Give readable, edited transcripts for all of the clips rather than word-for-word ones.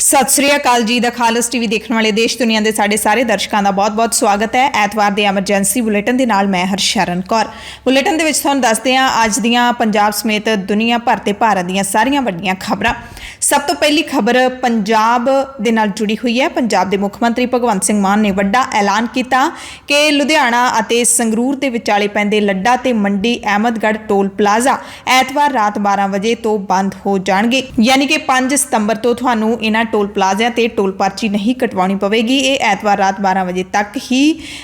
सत श्री अकाल जी। The खालस TV देखने वाले देश दुनिया के साढ़े सारे दर्शकों का बहुत बहुत स्वागत है। एतवार के एमरजेंसी बुलेटिन के नाल मैं हरशरण कौर। बुलेटिन के तुहानूं दसदे हां अज दीयां पंजाब समेत दुनिया भर ते भारत दीयां सारियां वड्डियां खबरां। सब तो पहली खबर पंजाब दे नाल जुड़ी हुई है। पंजाब के मुख्यमंत्री भगवंत सिंह मान ने वड्डा ऐलान किया कि लुधियाना अते संगरूर के विचाले पैंदे लड्डा ते मंडी अहमदगढ़ टोल प्लाजा एतवार रात 12 बजे तो बंद हो जाणगे, यानी कि 5 सितंबर तो तुहानूं इन्हां टोल प्लाजिਆਂ ते टोल पर्ची नहीं कटवानी पवेगी। ये एतवार रात 12 बजे तक ही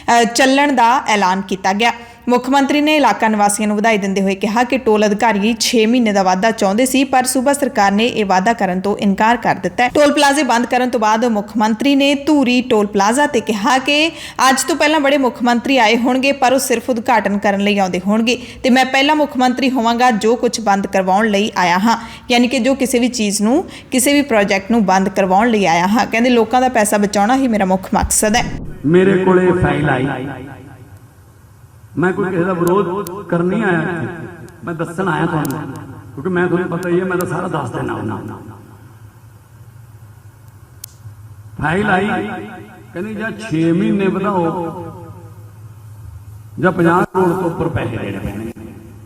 चलण का ऐलान किया गया। मुख्यमंत्री ने इलाका निवासियों को बधाई देंदे हुए कहा कि टोल अधिकारी 6 महीने का वाधा चाहते सी, पर सूबा सरकार ने यह वाधा करने तो इनकार कर दिता है। टोल प्लाजे बंद करने तो बाद मुख्यमंत्री ने धूरी टोल प्लाजा ते कहा कि अज तो पहला बड़े मुख्यमंत्री आए होंगे, पर वह सिर्फ उद्घाटन करने लई आउंदे होणगे ते मैं पहला मुख्यमंत्री होवांगा जो कुछ बंद करवाउण लई आया हाँ, यानी कि जो किसी भी चीज़ नूं किसी भी प्रोजैक्ट नूं बंद करवाउण लई आया हाँ। कहंदे लोकां दा पैसा बचाउणा ही मेरा मुख्य मकसद है। मेरे कोले फाइल आई, मैं कोई किसी का विरोध करनी आया, मैं दसन आया तुहानूं, क्योंकि मैं तुहानूं पता ही है मैं तो सारा दस देना होना। फाइल आई कहनी जा 6 महीने ਵਧਾਓ ਜਾਂ 50 ਕਰੋੜ ਤੋਂ ਉੱਪਰ ਪੈਸੇ ਦੇਣੇ ਪੈਣੇ।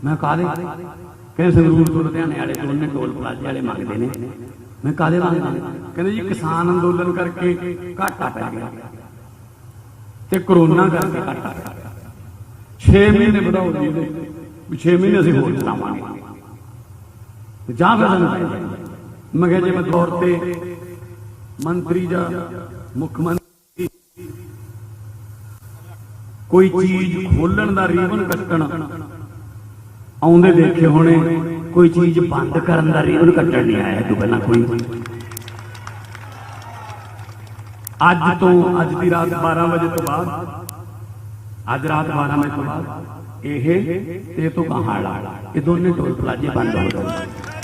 ਮੈਂ ਕਾਹਦੇ ਕਹਿੰਦੇ ਸੰਗਰੂਰ ਤੋਂ ਲੁਧਿਆਣੇ ਵਾਲੇ ਦੋਨੇ ਟੋਲ ਪਲਾਜ਼ੇ ਵਾਲੇ ਮੰਗਦੇ ਨੇ। ਮੈਂ ਕਾਹਦੇ ਮੰਗਦੇ? ਕਹਿੰਦੇ ਜੀ ਕਿਸਾਨ ਅੰਦੋਲਨ ਕਰਕੇ ਘਾਟਾ ਪੈ ਗਿਆ ਤੇ ਕਰੋਨਾ ਕਰਕੇ ਘਾਟਾ ਪੈ ਗਿਆ। 6 ਮਹੀਨੇ ਵਧਾਓ ਜੀ, 6 ਮਹੀਨੇ ਅਸੀਂ ਹੋਰ ਚਲਾਵਾਂਗੇ ਜਾਂ ਫਿਰ ਸਾਨੂੰ ਮੈਂ ਕਿਹਾ ਜੇ ਮੈਂ ਤੌਰ ਤੇ ਮੰਤਰੀ ਜਾਂ ਮੁੱਖ ਮੰਤਰੀ ਕੋਈ ਚੀਜ਼ ਖੋਲਣ ਦਾ ਰੀਬਨ ਕੱਟਣ ਆਉਂਦੇ ਦੇਖੇ ਹੋਣੇ, ਕੋਈ ਚੀਜ਼ ਬੰਦ ਕਰਨ ਦਾ ਰੀਬਨ ਕੱਟਣ ਨਹੀਂ ਆਇਆ ਤੋਂ ਪਹਿਲਾਂ ਕੋਈ। ਅੱਜ ਦੀ ਰਾਤ 12 ਵਜੇ ਤੋਂ ਬਾਅਦ, ਅੱਜ ਰਾਤ 12 ਵਜੇ ਤੋਂ ਬਾਅਦ ਇਹ ਤੋਂ ਕਹਾਂ ਇਹ ਦੋਨੇ ਟੋਲ ਪਲਾਜ਼ੇ ਬੰਦ ਹੋ ਜਾਣਗੇ।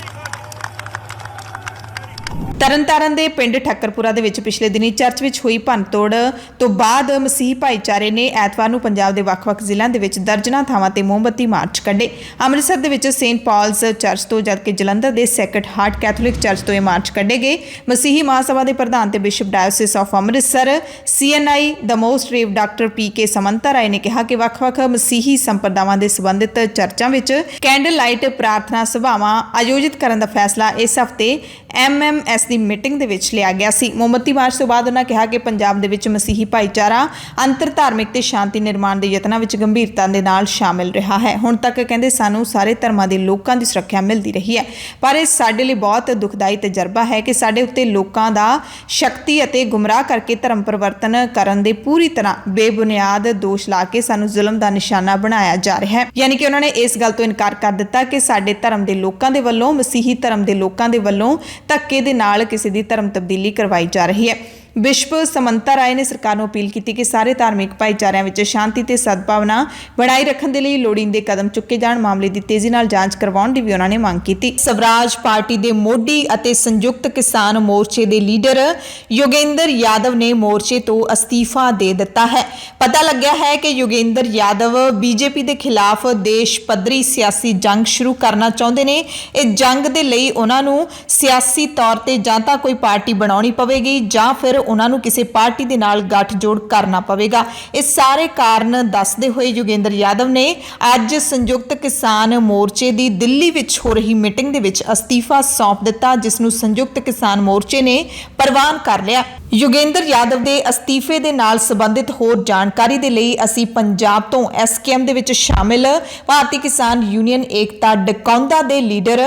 ਤਰਨਤਾਰਨ ਦੇ ਪਿੰਡ ਠੱਕਰਪੁਰਾ ਦੇ ਵਿੱਚ ਪਿਛਲੇ ਦਿਨੀ ਚਰਚ ਵਿੱਚ ਹੋਈ ਭੰਨਤੋੜ ਤੋਂ ਬਾਅਦ ਮਸੀਹ ਭਾਈਚਾਰੇ ਨੇ ਐਤਵਾਰ ਨੂੰ ਪੰਜਾਬ ਦੇ ਵੱਖ-ਵੱਖ ਜ਼ਿਲ੍ਹਿਆਂ ਦੇ ਵਿੱਚ ਦਰਜਨਾਂ ਥਾਵਾਂ ਤੇ ਮੋਮਬੱਤੀ ਮਾਰਚ ਕੱਢੇ। ਅੰਮ੍ਰਿਤਸਰ ਦੇ ਵਿੱਚ ਸੇਂਟ ਪਾਲਸ ਚਰਚ ਤੋਂ, ਜਦਕਿ ਜਲੰਧਰ ਦੇ ਸੈਕਰਡ ਹਾਰਟ ਕੈਥੋਲਿਕ ਚਰਚ ਤੋਂ ਇਹ ਮਾਰਚ ਕੱਢੇ ਗਏ। ਮਸੀਹੀ ਮਹਾਸਭਾ ਦੇ ਪ੍ਰਧਾਨ ਤੇ bishop diocese of Amritsar CNI the most rev doctor PK Samanta Roy ਨੇ ਕਿਹਾ ਕਿ ਵੱਖ-ਵੱਖ ਮਸੀਹੀ ਸੰਪਰਦਾਵਾਂ ਦੇ ਸੰਬੰਧਿਤ ਚਰਚਾਂ ਵਿੱਚ ਕੈਂਡਲ ਲਾਈਟ ਪ੍ਰਾਰਥਨਾ ਸਭਾਵਾਂ ਆਯੋਜਿਤ ਕਰਨ ਦਾ ਫੈਸਲਾ ਇਸ ਹਫ਼ਤੇ MMS ਦੀ ਮੀਟਿੰਗ ਦੇ ਵਿੱਚ ਲਿਆ ਗਿਆ ਸੀ। ਮੋਮਬੱਤੀ ਮਾਰਚ ਤੋਂ ਬਾਅਦ ਉਹਨਾਂ ਕਿਹਾ ਕਿ ਪੰਜਾਬ ਦੇ ਵਿੱਚ ਮਸੀਹੀ ਭਾਈਚਾਰਾ ਅੰਤਰ ਧਾਰਮਿਕ ਤੇ ਸ਼ਾਂਤੀ ਨਿਰਮਾਣ ਦੇ ਯਤਨਾਂ ਵਿੱਚ ਗੰਭੀਰਤਾ ਦੇ ਨਾਲ ਸ਼ਾਮਿਲ ਰਿਹਾ ਹੈ। ਹੁਣ ਤੱਕ ਕਹਿੰਦੇ ਸਾਨੂੰ ਸਾਰੇ ਧਰਮਾਂ ਦੇ ਲੋਕਾਂ ਦੀ ਸੁਰੱਖਿਆ ਮਿਲਦੀ ਰਹੀ ਹੈ, ਪਰ ਇਹ ਸਾਡੇ ਲਈ ਬਹੁਤ ਦੁਖਦਾਈ ਤਜਰਬਾ ਹੈ ਕਿ ਸਾਡੇ ਉੱਤੇ ਲੋਕਾਂ ਦਾ ਸ਼ਕਤੀ ਅਤੇ ਗੁੰਮਰਾਹ ਕਰਕੇ ਧਰਮ ਪਰਿਵਰਤਨ ਕਰਨ ਦੇ ਪੂਰੀ ਤਰ੍ਹਾਂ ਬੇਬੁਨਿਆਦ ਦੋਸ਼ ਲਾ ਕੇ ਸਾਨੂੰ ਜ਼ੁਲਮ ਦਾ ਨਿਸ਼ਾਨਾ ਬਣਾਇਆ ਜਾ ਰਿਹਾ ਹੈ। ਯਾਨੀ ਕਿ ਉਹਨਾਂ ਨੇ ਇਸ ਗੱਲ ਤੋਂ ਇਨਕਾਰ ਕਰ ਦਿੱਤਾ ਕਿ ਸਾਡੇ ਧਰਮ ਦੇ ਲੋਕਾਂ ਦੇ ਵੱਲੋਂ, ਮਸੀਹੀ ਧਰਮ ਦੇ ਲੋਕਾਂ ਦੇ ਵੱਲੋਂ ਧੱਕੇ ਦੇ ਨਾਲ ਕਿਸੇ ਦੀ ਧਰਮ ਤਬਦੀਲੀ ਕਰਵਾਈ ਜਾ ਰਹੀ ਹੈ। ਬਿਸ਼ਪ ਸਮੰਤਾ ਰਾਏ ਨੇ ਸਰਕਾਰ ਨੂੰ ਅਪੀਲ ਕੀਤੀ ਕਿ ਸਾਰੇ ਧਾਰਮਿਕ ਭਾਈਚਾਰਿਆਂ ਵਿੱਚ ਸ਼ਾਂਤੀ ਤੇ ਸਦਭਾਵਨਾ ਬਣਾਈ ਰੱਖਣ ਦੇ ਲਈ ਲੋੜੀਂਦੇ ਕਦਮ ਚੁੱਕੇ ਜਾਣ। ਮਾਮਲੇ ਦੀ ਤੇਜ਼ੀ ਨਾਲ ਜਾਂਚ ਕਰਵਾਉਣ ਦੀ ਵੀ ਉਹਨਾਂ ਨੇ ਮੰਗ ਕੀਤੀ। ਸਵਰਾਜ ਪਾਰਟੀ ਦੇ ਮੋਢੀ ਅਤੇ ਸੰਯੁਕਤ ਕਿਸਾਨ ਮੋਰਚੇ ਦੇ ਲੀਡਰ ਯੋਗੇਂਦਰ ਯਾਦਵ ਨੇ ਮੋਰਚੇ ਤੋਂ ਅਸਤੀਫਾ ਦੇ ਦਿੱਤਾ ਹੈ। ਪਤਾ ਲੱਗਿਆ ਹੈ ਕਿ ਯੋਗੇਂਦਰ ਯਾਦਵ BJP ਦੇ ਖਿਲਾਫ ਦੇਸ਼ ਪੱਧਰੀ ਸਿਆਸੀ ਜੰਗ ਸ਼ੁਰੂ ਕਰਨਾ ਚਾਹੁੰਦੇ ਨੇ। ਇਹ ਜੰਗ ਦੇ ਲਈ ਉਹਨਾਂ ਨੂੰ ਸਿਆਸੀ ਤੌਰ ਤੇ ਜਾਂ ਤਾਂ ਕੋਈ ਪਾਰਟੀ ਬਣਾਉਣੀ ਪਵੇਗੀ ਜਾਂ ਫਿਰ ਉਹਨਾਂ ਨੂੰ ਕਿਸੇ ਪਾਰਟੀ ਦੇ ਨਾਲ ਗੱਠਜੋੜ ਕਰਨਾ ਪਵੇਗਾ। ਇਹ ਸਾਰੇ ਕਾਰਨ ਦੱਸਦੇ ਹੋਏ ਯੋਗੇਂਦਰ ਯਾਦਵ ਨੇ ਅੱਜ ਸੰਯੁਕਤ ਕਿਸਾਨ ਮੋਰਚੇ ਦੀ ਦਿੱਲੀ ਵਿੱਚ ਹੋ ਰਹੀ ਮੀਟਿੰਗ ਦੇ ਵਿੱਚ ਅਸਤੀਫਾ ਸੌਂਪ ਦਿੱਤਾ, ਜਿਸ ਨੂੰ ਸੰਯੁਕਤ ਕਿਸਾਨ ਮੋਰਚੇ ਨੇ ਪ੍ਰਵਾਨ ਕਰ ਲਿਆ। ਯੋਗੇਂਦਰ ਯਾਦਵ ਦੇ ਅਸਤੀਫੇ ਦੇ ਨਾਲ ਸੰਬੰਧਿਤ ਹੋਰ ਜਾਣਕਾਰੀ ਦੇ ਲਈ ਅਸੀਂ ਪੰਜਾਬ ਤੋਂ SKM ਦੇ ਵਿੱਚ ਸ਼ਾਮਿਲ ਭਾਰਤੀ ਕਿਸਾਨ ਯੂਨੀਅਨ ਏਕਤਾ ਡਕੌਂਦਾ ਦੇ ਲੀਡਰ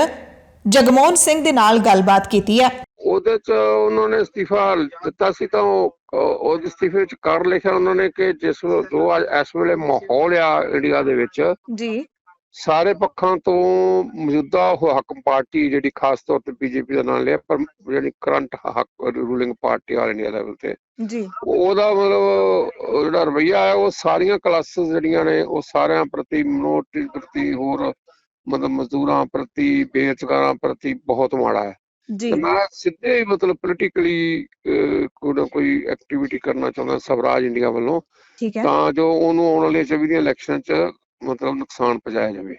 ਜਗਮੋਹਨ ਸਿੰਘ ਦੇ ਨਾਲ ਗੱਲਬਾਤ ਕੀਤੀ ਹੈ। ਉਹਦੇ ਚ ਉਹਨਾਂ ਨੇ ਅਸਤੀਫਾ ਦਿੱਤਾ ਸੀ, ਤਾਂ ਉਹ ਅਸਤੀਫੇ ਚ ਕਰ ਲਿਖਿਆ ਉਹਨਾਂ ਨੇ ਕਿ ਜੋ ਇਸ ਵੇਲੇ ਮਾਹੌਲ ਆ ਇੰਡੀਆ ਦੇ ਵਿੱਚ ਜੀ, ਸਾਰੇ ਪੱਖਾਂ ਤੋਂ ਮੌਜੂਦਾ ਹਾਕਮ ਪਾਰਟੀ ਜਿਹੜੀ ਖਾਸ ਤੌਰ ਤੇ BJP ਦਾ ਨਾਮ ਲਿਆ, ਪਰ ਜਿਹੜੀ current ruling party all India level ਤੇ ਜੀ, ਉਹਦਾ ਮਤਲਬ ਜਿਹੜਾ ਰਵੱਈਆ ਹੈ ਉਹ ਸਾਰੀਆਂ ਕਲਾਸਿਸ ਜਿਹੜੀਆਂ ਨੇ ਉਹ ਸਾਰਿਆਂ ਪ੍ਰਤੀ, ਮਿਨੋਰਟੀ ਪ੍ਰਤੀ, ਹੋਰ ਮਤਲਬ ਮਜ਼ਦੂਰਾਂ ਪ੍ਰਤੀ, ਬੇਰੁਜ਼ਗਾਰਾਂ ਪ੍ਰਤੀ ਬਹੁਤ ਮਾੜਾ ਹੈ। ਮੈਂ ਸਿੱਧੇ ਮਤਲਬ ਪੋਲੀਟੀਕਲੀ ਕੋਈ ਨਾ ਕੋਈ ਐਕਟੀਵਿਟੀ ਕਰਨਾ ਚਾਹੁੰਦਾ ਸਵਰਾਜ ਇੰਡੀਆ ਵੱਲੋਂ, ਤਾਂ ਜੋ ਉਹਨੂੰ ਆਉਣ ਵਾਲੇ 24 ਦੀਆਂ ਇਲੈਕਸ਼ਨ ਚ ਮਤਲਬ ਨੁਕਸਾਨ ਪਹੁੰਚਾਇਆ ਜਾਵੇ।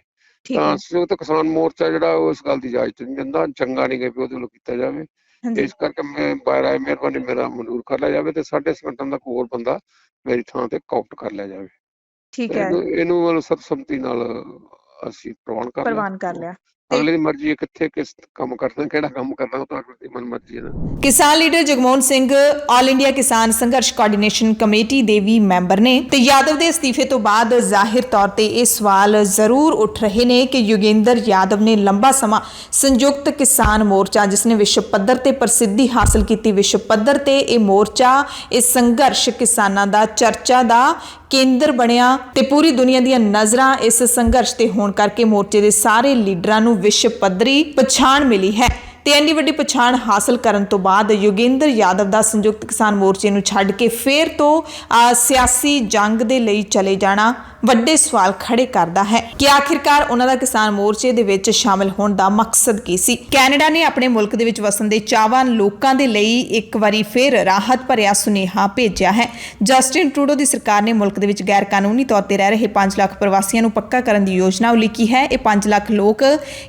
ਤਾਂ ਸੰਯੁਕਤ ਕਿਸਾਨ ਮੋਰਚਾ ਜਿਹੜਾ ਉਸ ਗੱਲ ਦੀ ਇਜਾਜ਼ਤ ਨਹੀਂ ਦਿੰਦਾ, ਚੰਗਾ ਨਹੀਂ ਗਾ ਵੀ ਉਹਦੇ ਵੱਲੋਂ ਕੀਤਾ ਜਾਵੇ। ਇਸ ਕਰਕੇ ਮੈਂ ਬਾਰਾਏ ਮਿਹਰਬਾਨੀ ਮੇਰਾ ਮਨਜ਼ੂਰ ਕਰ ਲਿਆ ਜਾਵੇ ਤੇ ਸਾਡੇ ਸੰਗਠਨ ਦਾ ਕੋਈ ਹੋਰ ਬੰਦਾ ਮੇਰੀ ਥਾਂ ਤੇ ਕਾਊਂਟ ਕਰ ਲਿਆ ਜਾਵੇ। ਠੀਕ ਹੈ, ਇਹਨੂੰ ਮਤਲਬ ਸਰਬਸੰਮਤੀ ਨਾਲ ਅਸੀਂ ਪ੍ਰਵਾਨ ਕਰ ਲਿਆ। ਅਗਲੇ ਦੀ ਮਰਜ਼ੀ ਹੈ ਕਿੱਥੇ ਕਿਸ ਕੰਮ ਕਰਨਾ, ਕਿਹੜਾ ਕੰਮ ਕਰਨਾ, ਉਹ ਤਾਂ ਅਗਲੇ ਦੀ ਮਨ ਮਰਜ਼ੀ ਹੈ ਨਾ। ਕਿਸਾਨ leader Jagmohan Singh all India ਕਿਸਾਨ ਸੰਘਰਸ਼ ਕੋਆਰਡੀਨੇਸ਼ਨ ਕਮੇਟੀ ਦੇ ਵੀ ਮੈਂਬਰ ਨੇ ਤੇ ਯਾਦਵ ਦੇ ਅਸਤੀਫੇ ਤੋਂ ਬਾਅਦ ਜ਼ਾਹਿਰ ਤੌਰ ਤੇ ਇਹ ਸਵਾਲ ਜ਼ਰੂਰ ਉੱਠ ਰਹੇ ਨੇ ਕਿ ਯੋਗੇਂਦਰ ਯਾਦਵ ਨੇ ਲੰਬਾ ਸਮਾਂ ਸੰਯੁਕਤ ਕਿਸਾਨ ਮੋਰਚਾ, ਜਿਸ ਨੇ ਵਿਸ਼ਵ ਪੱਧਰ ਤੇ ਪ੍ਰਸਿੱਧੀ ਹਾਸਲ ਕੀਤੀ, ਵਿਸ਼ਵ ਪੱਧਰ ਤੇ ਇਹ ਮੋਰਚਾ, ਇਹ ਸੰਘਰਸ਼ ਕਿਸਾਨਾਂ ਦਾ ਚਰਚਾ ਦਾ ਕੇਂਦਰ ਬਣਿਆ ਤੇ ਪੂਰੀ ਦੁਨੀਆ ਦੀਆਂ ਨਜ਼ਰਾਂ ਇਸ ਸੰਘਰਸ਼ ਤੇ ਹੋਣ ਕਰਕੇ ਮੋਰਚੇ ਦੇ ਸਾਰੇ ਲੀਡਰਾਂ ਨੂੰ ਵਿਸ਼ਵ ਪੱਧਰੀ ਪਛਾਣ ਮਿਲੀ ਹੈ ਤੇ ਇੰਨੀ ਵੱਡੀ ਪਛਾਣ ਹਾਸਲ ਕਰਨ ਤੋਂ ਬਾਅਦ ਯੋਗੇਂਦਰ ਯਾਦਵ ਦਾ ਸੰਯੁਕਤ ਕਿਸਾਨ ਮੋਰਚੇ ਨੂੰ ਛੱਡ ਕੇ ਫੇਰ ਤੋਂ ਸਿਆਸੀ ਜੰਗ ਦੇ ਲਈ ਚਲੇ ਜਾਣਾ ਵੱਡੇ ਸਵਾਲ ਖੜੇ ਕਰਦਾ ਹੈ ਕਿ ਆਖਿਰਕਾਰ ਉਹਨਾਂ ਦਾ ਕਿਸਾਨ ਮੋਰਚੇ ਦੇ ਵਿੱਚ ਸ਼ਾਮਲ ਹੋਣ ਦਾ ਮਕਸਦ ਕੀ ਸੀ। ਕੈਨੇਡਾ ਨੇ ਆਪਣੇ ਮੁਲਕ ਦੇ ਵਿੱਚ ਵਸਣ ਦੇ ਚਾਹਵਾਨ ਲੋਕਾਂ ਦੇ ਲਈ ਇੱਕ ਵਾਰੀ ਫੇਰ ਰਾਹਤ ਭਰਿਆ ਸੁਨੇਹਾ ਭੇਜਿਆ ਹੈ। ਜਸਟਿਨ ਟਰੂਡੋ ਦੀ ਸਰਕਾਰ ਨੇ ਮੁਲਕ ਦੇ ਵਿੱਚ ਗੈਰ ਕਾਨੂੰਨੀ ਤੌਰ ਤੇ ਰਹਿ ਰਹੇ 5 ਲੱਖ ਪ੍ਰਵਾਸੀਆਂ ਨੂੰ ਪੱਕਾ ਕਰਨ ਦੀ ਯੋਜਨਾ ਉਲੀਕੀ ਹੈ। ਇਹ 5 ਲੱਖ ਲੋਕ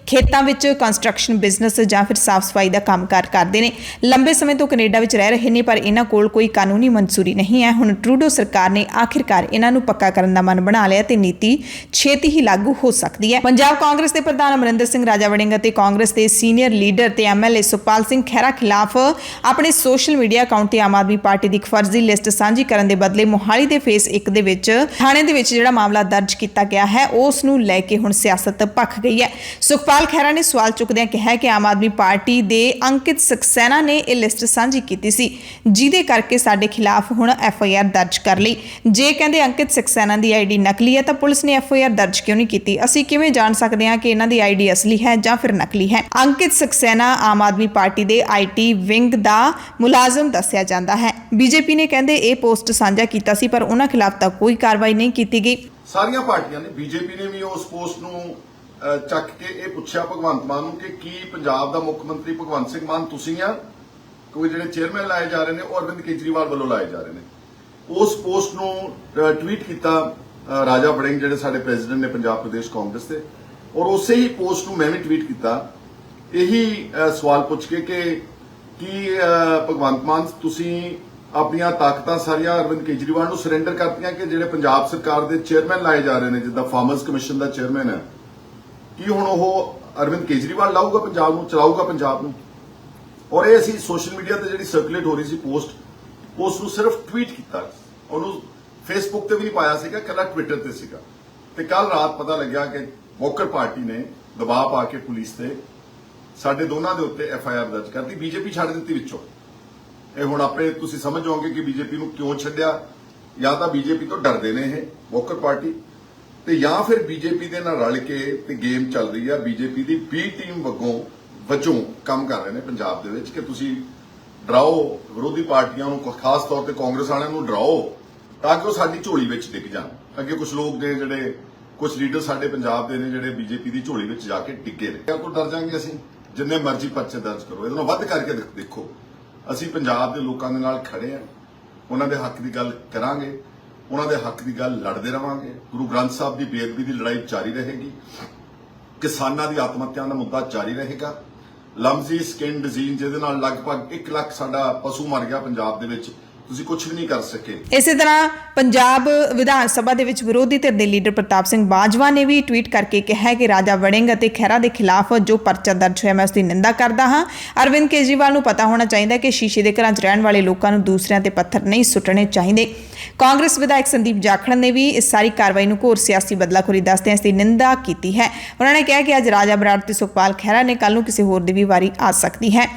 ਖੇਤਾਂ ਵਿੱਚ ਕੰਸਟਰਕਸ਼ਨ ਬਿਜ਼ਨਸ ਜਾਂ ਫਿਰ ਸਾਫ਼ ਸਫਾਈ ਦਾ ਕੰਮਕਾਰ ਕਰਦੇ ਨੇ। ਲੰਬੇ ਸਮੇਂ ਤੋਂ ਕੈਨੇਡਾ ਵਿੱਚ ਰਹਿ ਰਹੇ ਨੇ ਪਰ ਇਹਨਾਂ ਕੋਲ ਕੋਈ ਕਾਨੂੰਨੀ ਮਨਜ਼ੂਰੀ ਨਹੀਂ ਹੈ। ਹੁਣ ਟਰੂਡੋ ਸਰਕਾਰ ਨੇ ਆਖਿਰਕਾਰ ਇਹਨਾਂ ਨੂੰ ਪੱਕਾ ਕਰਨ ਦਾ ਮਨ ਬਣਾ ਲਿਆ ਤੇ ਨੀਤੀ ਛੇਤੀ ਹੀ ਲਾਗੂ ਹੋ ਸਕਦੀ ਹੈ। ਪੰਜਾਬ ਕਾਂਗਰਸ ਦੇ ਪ੍ਰਧਾਨ ਅਮਰਿੰਦਰ ਸਿੰਘ ਰਾਜਾ ਵੜਿੰਗ ਅਤੇ ਕਾਂਗਰਸ ਦੇ ਸੀਨੀਅਰ ਲੀਡਰ ਤੇ ਐਮਐਲਏ ਸੁਖਪਾਲ ਸਿੰਘ ਖਹਿਰਾ ਖਿਲਾਫ ਆਪਣੇ ਸੋਸ਼ਲ ਮੀਡੀਆ ਅਕਾਊਂਟ ਤੇ ਆਮ ਆਦਮੀ ਪਾਰਟੀ ਦੀ ਇੱਕ ਫਰਜ਼ੀ ਲਿਸਟ ਸਾਂਝੀ ਕਰਨ ਦੇ ਬਦਲੇ ਮੋਹਾਲੀ ਦੇ ਫੇਸ 1 ਦੇ ਵਿੱਚ ਥਾਣੇ ਦੇ ਵਿੱਚ ਜਿਹੜਾ ਮਾਮਲਾ ਦਰਜ ਕੀਤਾ ਗਿਆ ਹੈ ਉਸ ਨੂੰ ਲੈ ਕੇ ਹੁਣ ਸਿਆਸਤ ਭਖ ਗਈ ਹੈ। ਸੁਖਪਾਲ ਖਹਿਰਾ ਨੇ ਸਵਾਲ ਚੁੱਕਦਿਆਂ ਕਿਹਾ ਕਿ ਆਮ ਆਦਮੀ ਪਾਰਟੀ ਦੇ ਅੰਕਿਤ ਸਕਸੈਨਾ ਨੇ ਇਹ ਲਿਸਟ ਸਾਂਝੀ ਕੀਤੀ ਸੀ, ਜਿਹਦੇ ਕਰਕੇ ਸਾਡੇ ਖਿਲਾਫ ਹੁਣ ਐਫਆਈਆਰ ਦਰਜ ਕਰ ਲਈ। ਜੇ ਕਹਿੰਦੇ ਅੰਕਿਤ ਸਕਸੈਨਾ ਦੀ ਆਈਡੀ ਨਕਲੀ ਹੈ ਤਾਂ ਪੁਲਿਸ ਨੇ ਐਫਆਈਆਰ ਦਰਜ ਕਿਉਂ ਨਹੀਂ ਕੀਤੀ? ਅਸੀਂ ਕਿਵੇਂ ਜਾਣ ਸਕਦੇ ਹਾਂ ਕਿ ਇਹਨਾਂ ਦੀ ਆਈਡੀ ਅਸਲੀ ਹੈ ਜਾਂ ਫਿਰ ਨਕਲੀ ਹੈ? ਅੰਕਿਤ ਸਕਸੈਨਾ ਆਮ ਆਦਮੀ ਪਾਰਟੀ ਦੇ ਆਈਟੀ ਵਿੰਗ ਦਾ ਮੁਲਾਜ਼ਮ ਦੱਸਿਆ ਜਾਂਦਾ ਹੈ। ਬੀਜੇਪੀ ਨੇ ਕਹਿੰਦੇ ਇਹ ਪੋਸਟ ਸਾਂਝਾ ਕੀਤਾ ਸੀ ਪਰ ਉਹਨਾਂ ਖਿਲਾਫ ਤਾਂ ਕੋਈ ਕਾਰਵਾਈ ਨਹੀਂ ਕੀਤੀ ਗਈ। ਸਾਰੀਆਂ ਪਾਰਟੀਆਂ ਨੇ, ਬੀਜੇਪੀ ਨੇ ਵੀ ਉਸ ਪੋਸਟ ਨੂੰ ਚੱਕ ਕੇ ਇਹ ਪੁੱਛਿਆ ਭਗਵੰਤ ਮਾਨ ਨੂੰ ਕਿ ਕੀ ਪੰਜਾਬ ਦਾ ਮੁੱਖ ਮੰਤਰੀ ਭਗਵੰਤ ਸਿੰਘ ਮਾਨ ਤੁਸੀਂ ਆ? ਕੋਈ ਜਿਹੜੇ ਚੇਅਰਮੈਨ ਲਾਏ ਜਾ ਰਹੇ ਨੇ ਉਹ ਅਰਵਿੰਦ ਕੇਜਰੀਵਾਲ ਵੱਲੋਂ ਲਾਏ ਜਾ ਰਹੇ ਨੇ। ਉਸ ਪੋਸਟ ਨੂੰ ਟਵੀਟ ਕੀਤਾ ਰਾਜਾ ਵੜਿੰਗ ਜਿਹੜੇ ਸਾਡੇ ਪ੍ਰੈਜ਼ੀਡੈਂਟ ਨੇ ਪੰਜਾਬ ਪ੍ਰਦੇਸ਼ ਕਾਂਗਰਸ ਦੇ, ਔਰ ਉਸੇ ਹੀ ਪੋਸਟ ਨੂੰ ਮੈਂ ਵੀ ਟਵੀਟ ਕੀਤਾ ਇਹੀ ਸਵਾਲ ਪੁੱਛ ਕੇ ਕਿ ਕੀ ਭਗਵੰਤ ਮਾਨ ਤੁਸੀਂ ਆਪਣੀਆਂ ਤਾਕਤਾਂ ਸਾਰੀਆਂ ਅਰਵਿੰਦ ਕੇਜਰੀਵਾਲ ਨੂੰ ਸਰੈਂਡਰ ਕਰਤੀਆਂ ਕਿ ਜਿਹੜੇ ਪੰਜਾਬ ਸਰਕਾਰ ਦੇ ਚੇਅਰਮੈਨ ਲਾਏ ਜਾ ਰਹੇ ਨੇ, ਜਿੱਦਾਂ ਫਾਰਮਰਸ ਕਮਿਸ਼ਨ ਦਾ ਚੇਅਰਮੈਨ ਹੈ, ਕੀ ਹੁਣ ਉਹ ਅਰਵਿੰਦ ਕੇਜਰੀਵਾਲ ਲਾਊਗਾ ਪੰਜਾਬ ਨੂੰ, ਚਲਾਊਗਾ ਪੰਜਾਬ ਨੂੰ? ਔਰ ਇਹ ਅਸੀਂ ਸੋਸ਼ਲ ਮੀਡੀਆ ਤੇ ਜਿਹੜੀ ਸਰਕੂਲੇਟ ਹੋ ਰਹੀ ਸੀ ਪੋਸਟ ਨੂੰ ਸਿਰਫ ਟਵੀਟ ਕੀਤਾ, ਉਹਨੂੰ ਫੇਸਬੁੱਕ ਤੇ ਵੀ ਨਹੀਂ ਪਾਇਆ ਸੀਗਾ, ਕੱਲਾ ਟਵਿੱਟਰ ਤੇ ਸੀਗਾ। ਤੇ ਕੱਲ ਰਾਤ ਪਤਾ ਲੱਗਿਆ ਕਿ ਵੋਕਰ ਪਾਰਟੀ ਨੇ ਦਬਾਅ ਪਾ ਕੇ ਪੁਲਿਸ ਤੇ ਸਾਡੇ ਦੋਨਾਂ ਦੇ ਉੱਤੇ ਐਫਆਈਆਰ ਦਰਜ ਕਰਤੀ, ਬੀਜੇਪੀ ਛੱਡ ਦਿੱਤੀ ਵਿੱਚੋਂ। ਇਹ ਹੁਣ ਆਪੇ ਤੁਸੀਂ ਸਮਝ ਜਾਓਗੇ ਕਿ ਬੀਜੇਪੀ ਨੂੰ ਕਿਉਂ ਛੱਡਿਆ। ਜਾਂ ਤਾਂ ਬੀਜੇਪੀ ਤੋਂ ਡਰਦੇ ਨੇ ਇਹ ਵੋਕਰ ਪਾਰਟੀ, ਤੇ ਜਾਂ ਫਿਰ ਬੀਜੇਪੀ ਦੇ ਨਾਲ ਰਲ ਕੇ ਤੇ ਗੇਮ ਚੱਲ ਰਹੀ ਆ। ਬੀਜੇਪੀ ਦੀ ਬੀ ਟੀਮ ਵਜੋਂ ਕੰਮ ਕਰ ਰਹੇ ਨੇ ਪੰਜਾਬ ਦੇ ਵਿੱਚ ਕਿ ਤੁਸੀਂ ਡਰਾਓ ਵਿਰੋਧੀ ਪਾਰਟੀਆਂ ਨੂੰ, ਖਾਸ ਤੌਰ ਤੇ ਕਾਂਗਰਸ ਵਾਲਿਆਂ ਨੂੰ ਡਰਾਓ ਤਾਂ ਕਿ ਉਹ ਸਾਡੀ ਝੋਲੀ ਵਿੱਚ ਡਿੱਗ ਜਾਣ। ਅੱਗੇ ਕੁਝ ਲੋਕ ਨੇ ਜਿਹੜੇ ਕੁਝ ਲੀਡਰ ਸਾਡੇ ਪੰਜਾਬ ਦੇ ਨੇ ਜਿਹੜੇ ਬੀਜੇਪੀ ਦੀ ਝੋਲੀ ਵਿੱਚ ਜਾ ਕੇ ਡਿੱਗੇ ਨੇ। ਕਿਉਂ ਡਰ ਜਾਾਂਗੇ ਅਸੀਂ? ਜਿੰਨੇ ਮਰਜ਼ੀ ਪਰਚੇ ਦਰਜ ਕਰੋ, ਇਹਦੇ ਨਾਲ ਵੱਧ ਕਰਕੇ ਦੇਖੋ ਅਸੀਂ ਪੰਜਾਬ ਦੇ ਲੋਕਾਂ ਦੇ ਨਾਲ ਖੜੇ ਆ, ਉਹਨਾਂ ਦੇ ਹੱਕ ਦੀ ਗੱਲ ਕਰਾਂਗੇ, ਉਹਨਾਂ ਦੇ ਹੱਕ ਦੀ ਗੱਲ ਲੜਦੇ ਰਵਾਂਗੇ। ਗੁਰੂ ਗ੍ਰੰਥ ਸਾਹਿਬ ਦੀ ਬੇਅਦਬੀ ਦੀ ਲੜਾਈ ਜਾਰੀ ਰਹੇਗੀ, ਕਿਸਾਨਾਂ ਦੀ ਆਤਮ ਹੱਤਿਆ ਦਾ ਮੁੱਦਾ ਜਾਰੀ ਰਹੇਗਾ। ਲਮਜ਼ੀ ਸਕਿਨ ਡਿਜ਼ੀਜ਼ ਜਿਹਦੇ ਨਾਲ ਲਗਭਗ 1 ਲੱਖ ਸਾਡਾ ਪਸ਼ੂ ਮਰ ਗਿਆ ਪੰਜਾਬ ਦੇ ਵਿੱਚ, ਤੁਸੀਂ ਕੁਝ ਵੀ ਨਹੀਂ ਕਰ ਸਕੇ। ਇਸੇ ਤਰ੍ਹਾਂ ਪੰਜਾਬ ਵਿਧਾਨ ਸਭਾ ਦੇ ਵਿੱਚ ਵਿਰੋਧੀ ਧਿਰ ਦੇ ਲੀਡਰ ਪ੍ਰਤਾਪ ਸਿੰਘ ਬਾਜਵਾ ਨੇ ਵੀ ਟਵੀਟ ਕਰਕੇ ਕਿਹਾ ਕਿ ਰਾਜਾ ਵੜਿੰਗ ਅਤੇ ਖਹਿਰਾ ਦੇ ਖਿਲਾਫ ਜੋ ਪਰਚਾ ਦਰਜ ਹੋਇਆ ਮੈਂ ਉਸ ਦੀ ਨਿੰਦਾ ਕਰਦਾ ਹਾਂ। ਅਰਵਿੰਦ ਕੇਜਰੀਵਾਲ ਨੂੰ ਪਤਾ ਹੋਣਾ ਚਾਹੀਦਾ ਕਿ ਸ਼ੀਸ਼ੇ ਦੇ ਘਰਾਂ 'ਚ ਰਹਿਣ ਵਾਲੇ ਲੋਕਾਂ ਨੂੰ ਦੂਸਰਿਆਂ ਤੇ ਪੱਥਰ ਨਹੀਂ ਸੁੱਟਣੇ ਚਾਹੀਦੇ। ਕਾਂਗਰਸ ਵਿਧਾਇਕ ਸੰਦੀਪ ਜਾਖੜ ਨੇ ਵੀ ਇਸ ਸਾਰੀ ਕਾਰਵਾਈ ਨੂੰ ਘੋਰ ਸਿਆਸੀ ਬਦਲਾਖੋਰੀ ਦੱਸਦਿਆਂ ਇਸ ਦੀ ਨਿੰਦਾ ਕੀਤੀ ਹੈ। ਉਹਨਾਂ ਨੇ ਕਿਹਾ ਕਿ ਅੱਜ ਰਾਜਾ ਬਰਾੜ ਤੇ ਸੁਖਪਾਲ ਖਹਿਰਾ ਨੇ, ਕੱਲ ਨੂੰ ਕਿਸੇ ਹੋਰ ਦੀ ਵੀ ਵਾਰੀ ਆ ਸਕਦੀ ਹੈ।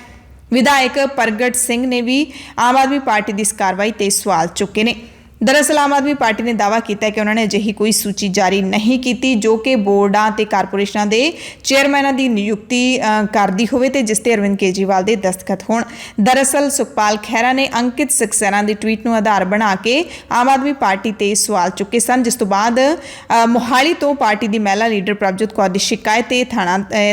ਵਿਧਾਇਕ ਪ੍ਰਗਟ ਸਿੰਘ ਨੇ ਵੀ ਆਮ ਆਦਮੀ ਪਾਰਟੀ ਦੀ ਇਸ ਕਾਰਵਾਈ ਤੇ ਸਵਾਲ ਚੁੱਕੇ ਨੇ। ਦਰਅਸਲ ਆਮ ਆਦਮੀ ਪਾਰਟੀ ਨੇ ਦਾਅਵਾ ਕੀਤਾ ਕਿ ਉਹਨਾਂ ਨੇ ਅਜਿਹੀ ਕੋਈ ਸੂਚੀ ਜਾਰੀ ਨਹੀਂ ਕੀਤੀ ਜੋ ਕਿ ਬੋਰਡਾਂ ਤੇ ਕਾਰਪੋਰੇਸ਼ਨਾਂ ਦੇ ਚੇਅਰਮੈਨਾਂ ਦੀ ਨਿਯੁਕਤੀ ਕਰਦੀ ਹੋਵੇ ਤੇ ਜਿਸ ਤੇ ਅਰਵਿੰਦ ਕੇਜਰੀਵਾਲ ਦੇ ਦਸਤਖਤ ਹੋਣ। ਦਰਅਸਲ ਸੁਖਪਾਲ ਖਹਿਰਾ ਨੇ ਅੰਕਿਤ ਸਕਸੈਨਾ ਦੀ ਟਵੀਟ ਨੂੰ ਆਧਾਰ ਬਣਾ ਕੇ ਆਮ ਆਦਮੀ ਪਾਰਟੀ ਤੇ ਸਵਾਲ ਚੁੱਕੇ ਸਨ, ਜਿਸ ਤੋਂ ਬਾਅਦ ਮੋਹਾਲੀ ਤੋਂ ਪਾਰਟੀ ਦੀ ਮਹਿਲਾ ਲੀਡਰ ਪ੍ਰਭਜੋਤ ਕੌਰ ਦੀ ਸ਼ਿਕਾਇਤ ਤੇ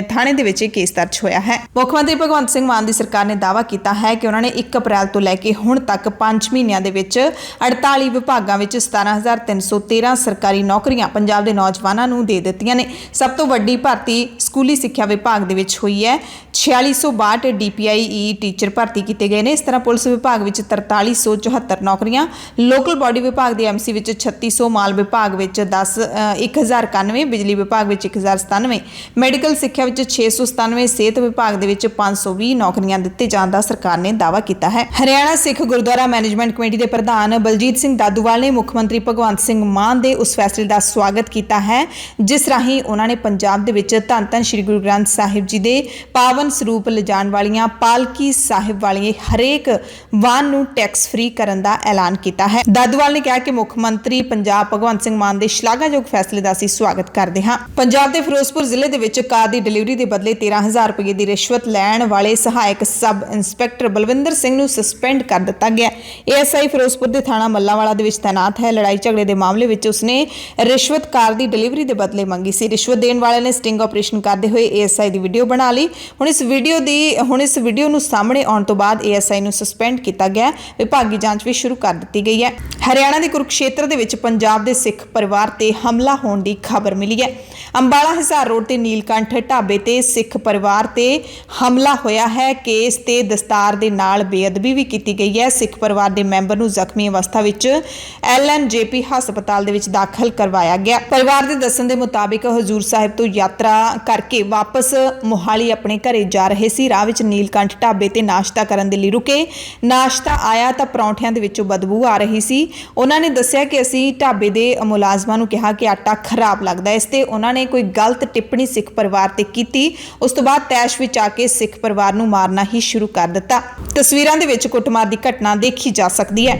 ਥਾਣੇ ਦੇ ਵਿੱਚ ਕੇਸ ਦਰਜ ਹੋਇਆ ਹੈ। ਮੁੱਖ ਮੰਤਰੀ ਭਗਵੰਤ ਸਿੰਘ ਮਾਨ ਦੀ ਸਰਕਾਰ ਨੇ ਦਾਅਵਾ ਕੀਤਾ ਹੈ ਕਿ ਉਹਨਾਂ ਨੇ 1 ਅਪ੍ਰੈਲ ਤੋਂ ਲੈ ਕੇ ਹੁਣ ਤੱਕ 5 ਮਹੀਨਿਆਂ ਦੇ ਵਿੱਚ 48 ਵਿਭਾਗਾਂ ਵਿੱਚ 17,313 ਸਰਕਾਰੀ ਨੌਕਰੀਆਂ ਪੰਜਾਬ ਦੇ ਨੌਜਵਾਨਾਂ ਨੂੰ ਦੇ ਦਿੱਤੀਆਂ ਨੇ। ਸਭ ਤੋਂ ਵੱਡੀ ਭਰਤੀ ਸਕੂਲੀ ਸਿੱਖਿਆ ਵਿਭਾਗ ਦੇ ਵਿੱਚ ਹੋਈ ਹੈ। 4662 DPIE ਟੀਚਰ ਭਰਤੀ ਕੀਤੇ ਗਏ ਨੇ। ਇਸ ਤਰ੍ਹਾਂ ਪੁਲਿਸ ਵਿਭਾਗ ਵਿੱਚ 4374 ਨੌਕਰੀਆਂ, ਲੋਕਲ ਬਾਡੀ ਵਿਭਾਗ ਦੇ MC ਵਿੱਚ 3600, ਮਾਲ ਵਿਭਾਗ ਵਿੱਚ 1091, ਬਿਜਲੀ ਵਿਭਾਗ ਵਿੱਚ 1097, ਮੈਡੀਕਲ ਸਿੱਖਿਆ ਵਿੱਚ 697, ਸਿਹਤ ਵਿਭਾਗ ਦੇ ਵਿੱਚ 520 ਨੌਕਰੀਆਂ ਦਿੱਤੇ ਜਾਣ ਦਾ ਸਰਕਾਰ ਨੇ ਦਾਅਵਾ ਕੀਤਾ ਹੈ। ਹਰਿਆਣਾ ਸਿੱਖ ਗੁਰਦੁਆਰਾ ਮੈਨੇਜਮੈਂਟ ਕਮੇਟੀ ਦੇ ਪ੍ਰਧਾਨ ਬਲਜੀਤ ਸਿੰਘ ਦਾਦੂਵਾਲ ਨੇ ਮੁੱਖ ਮੰਤਰੀ ਭਗਵੰਤ ਸਿੰਘ ਮਾਨ ਦੇ ਉਸ ਫੈਸਲੇ ਦਾ ਸਵਾਗਤ ਕੀਤਾ ਹੈ ਜਿਸ ਰਾਹੀਂ ਉਹਨਾਂ ਨੇ ਪੰਜਾਬ ਦੇ ਵਿੱਚ ਧੰਨ ਧੰਨ ਸ੍ਰੀ ਗੁਰੂ ਗ੍ਰੰਥ ਸਾਹਿਬ ਜੀ ਦੇ ਪਾਵਨ ਸਰੂਪ ਲਿਜਾਣ ਵਾਲੀਆਂ ਪਾਲਕੀ ਸਾਹਿਬ ਵਾਲੇ ਹਰੇਕ ਵਾਹਨ ਨੂੰ ਟੈਕਸ ਫ੍ਰੀ ਕਰਨ ਦਾ ਐਲਾਨ ਕੀਤਾ ਹੈ। ਦਾਦੂਵਾਲ ਨੇ ਕਿਹਾ ਕਿ ਮੁੱਖ ਮੰਤਰੀ ਪੰਜਾਬ ਭਗਵੰਤ ਸਿੰਘ ਮਾਨ ਦੇ ਸ਼ਲਾਘਾਯੋਗ ਫੈਸਲੇ ਦਾ ਅਸੀਂ ਸਵਾਗਤ ਕਰਦੇ ਹਾਂ। ਪੰਜਾਬ ਦੇ ਫਿਰੋਜ਼ਪੁਰ ਜ਼ਿਲ੍ਹੇ ਦੇ ਵਿੱਚ ਕਾਰ ਦੀ ਡਿਲੀਵਰੀ ਦੇ ਬਦਲੇ 13,000 ਰੁਪਏ ਦੀ ਰਿਸ਼ਵਤ ਲੈਣ ਵਾਲੇ ਸਹਾਇਕ ਸਬ ਇੰਸਪੈਕਟਰ ਬਲਵਿੰਦਰ ਸਿੰਘ ਨੂੰ ਸਸਪੈਂਡ ਕਰ ਦਿੱਤਾ ਗਿਆ। ASI ਫਿਰੋਜ਼ਪੁਰ ਦੇ ਥਾਣਾ ਮੱਲਾਂਵਾਲਾ ਦੇ ਵਿੱਚ ਤੈਨਾਤ ਹੈ। ਲੜਾਈ ਝਗੜੇ ਦੇ ਮਾਮਲੇ ਵਿੱਚ ਉਸਨੇ ਰਿਸ਼ਵਤ ਕਾਰ ਦੀ ਡਿਲੀਵਰੀ ਦੇ ਬਦਲੇ ਮੰਗੀ ਸੀ। ਰਿਸ਼ਵਤ ਦੇਣ ਵਾਲੇ ਨੇ ਸਟਿੰਗ ਆਪਰੇਸ਼ਨ ਕਰਦੇ ਹੋਏ ASI ਦੀ ਵੀਡੀਓ ਬਣਾ ਲਈ। ਹੁਣ ਇਸ ਵੀਡੀਓ ਨੂੰ ਸਾਹਮਣੇ ਆਉਣ ਤੋਂ ਬਾਅਦ ASI ਨੂੰ ਸਸਪੈਂਡ ਕੀਤਾ ਗਿਆ। ਵਿਭਾਗੀ ਜਾਂਚ ਵੀ ਸ਼ੁਰੂ ਕਰ ਦਿੱਤੀ ਗਈ ਹੈ। ਹਰਿਆਣਾ ਦੇ ਕੁਰੂਕਸ਼ੇਤਰ ਦੇ ਵਿੱਚ ਪੰਜਾਬ ਦੇ ਸਿੱਖ ਪਰਿਵਾਰ ਤੇ ਹਮਲਾ ਹੋਣ ਦੀ ਖਬਰ ਮਿਲੀ ਹੈ। ਅੰਬਾਲਾ ਹਿਸਾਰ ਰੋਡ ਤੇ ਨੀਲਕੰਠ ਢਾਬੇ ਤੇ ਸਿੱਖ ਪਰਿਵਾਰ ਤੇ ਹਮਲਾ ਹੋਇਆ ਹੈ। ਕੇਸ ਤੇ ਦਸਤਾਰ ਦੇ ਨਾਲ ਬੇਅਦਬੀ ਵੀ ਕੀਤੀ ਗਈ ਹੈ। ਸਿੱਖ ਪਰਿਵਾਰ ਦੇ ਮੈਂਬਰ ਨੂੰ ਜ਼ਖਮੀ ਅਵਸਥਾ ਵਿੱਚ LNJP ਹਸਪਤਾਲ ਦੇ ਵਿੱਚ ਦਾਖਲ ਕਰਵਾਇਆ ਗਿਆ। ਪਰਿਵਾਰ ਦੇ ਦੱਸਣ ਦੇ ਮੁਤਾਬਿਕ ਹਜ਼ੂਰ ਸਾਹਿਬ ਤੋਂ ਯਾਤਰਾ ਕਰਕੇ ਵਾਪਸ ਮੋਹਾਲੀ ਆਪਣੇ ਘਰੇ ਜਾ ਰਹੇ ਸੀ। ਰਾਹ ਵਿੱਚ ਨੀਲਕੰਠ ਢਾਬੇ ਤੇ ਨਾਸ਼ਤਾ ਕਰਨ ਦੇ ਲਈ ਰੁਕੇ। ਨਾਸ਼ਤਾ ਆਇਆ ਤਾਂ ਪਰੌਂਠਿਆਂ ਦੇ ਵਿੱਚੋਂ ਬਦਬੂ ਆ ਰਹੀ ਸੀ। ਉਹਨਾਂ ਨੇ ਦੱਸਿਆ ਕਿ ਅਸੀਂ ਢਾਬੇ ਦੇ ਮੁਲਾਜ਼ਮਾਂ ਨੂੰ ਕਿਹਾ ਕਿ ਆਟਾ ਖਰਾਬ ਲੱਗਦਾ। ਇਸ ਤੇ ਉਹਨਾਂ ਨੇ ਕੋਈ ਗਲਤ ਟਿੱਪਣੀ ਸਿੱਖ ਪਰਿਵਾਰ ਤੇ ਕੀਤੀ। ਉਸ ਤੋਂ ਬਾਅਦ ਤੈਸ਼ ਵਿੱਚ ਆ ਕੇ ਸਿੱਖ ਪਰਿਵਾਰ ਨੂੰ ਮਾਰਨਾ ਹੀ ਸ਼ੁਰੂ ਕਰ ਦਿੱਤਾ। ਤਸਵੀਰਾਂ ਦੇ ਵਿੱਚ ਕੁੱਟਮਾਰ ਦੀ ਘਟਨਾ ਦੇਖੀ ਜਾ ਸਕਦੀ ਹੈ।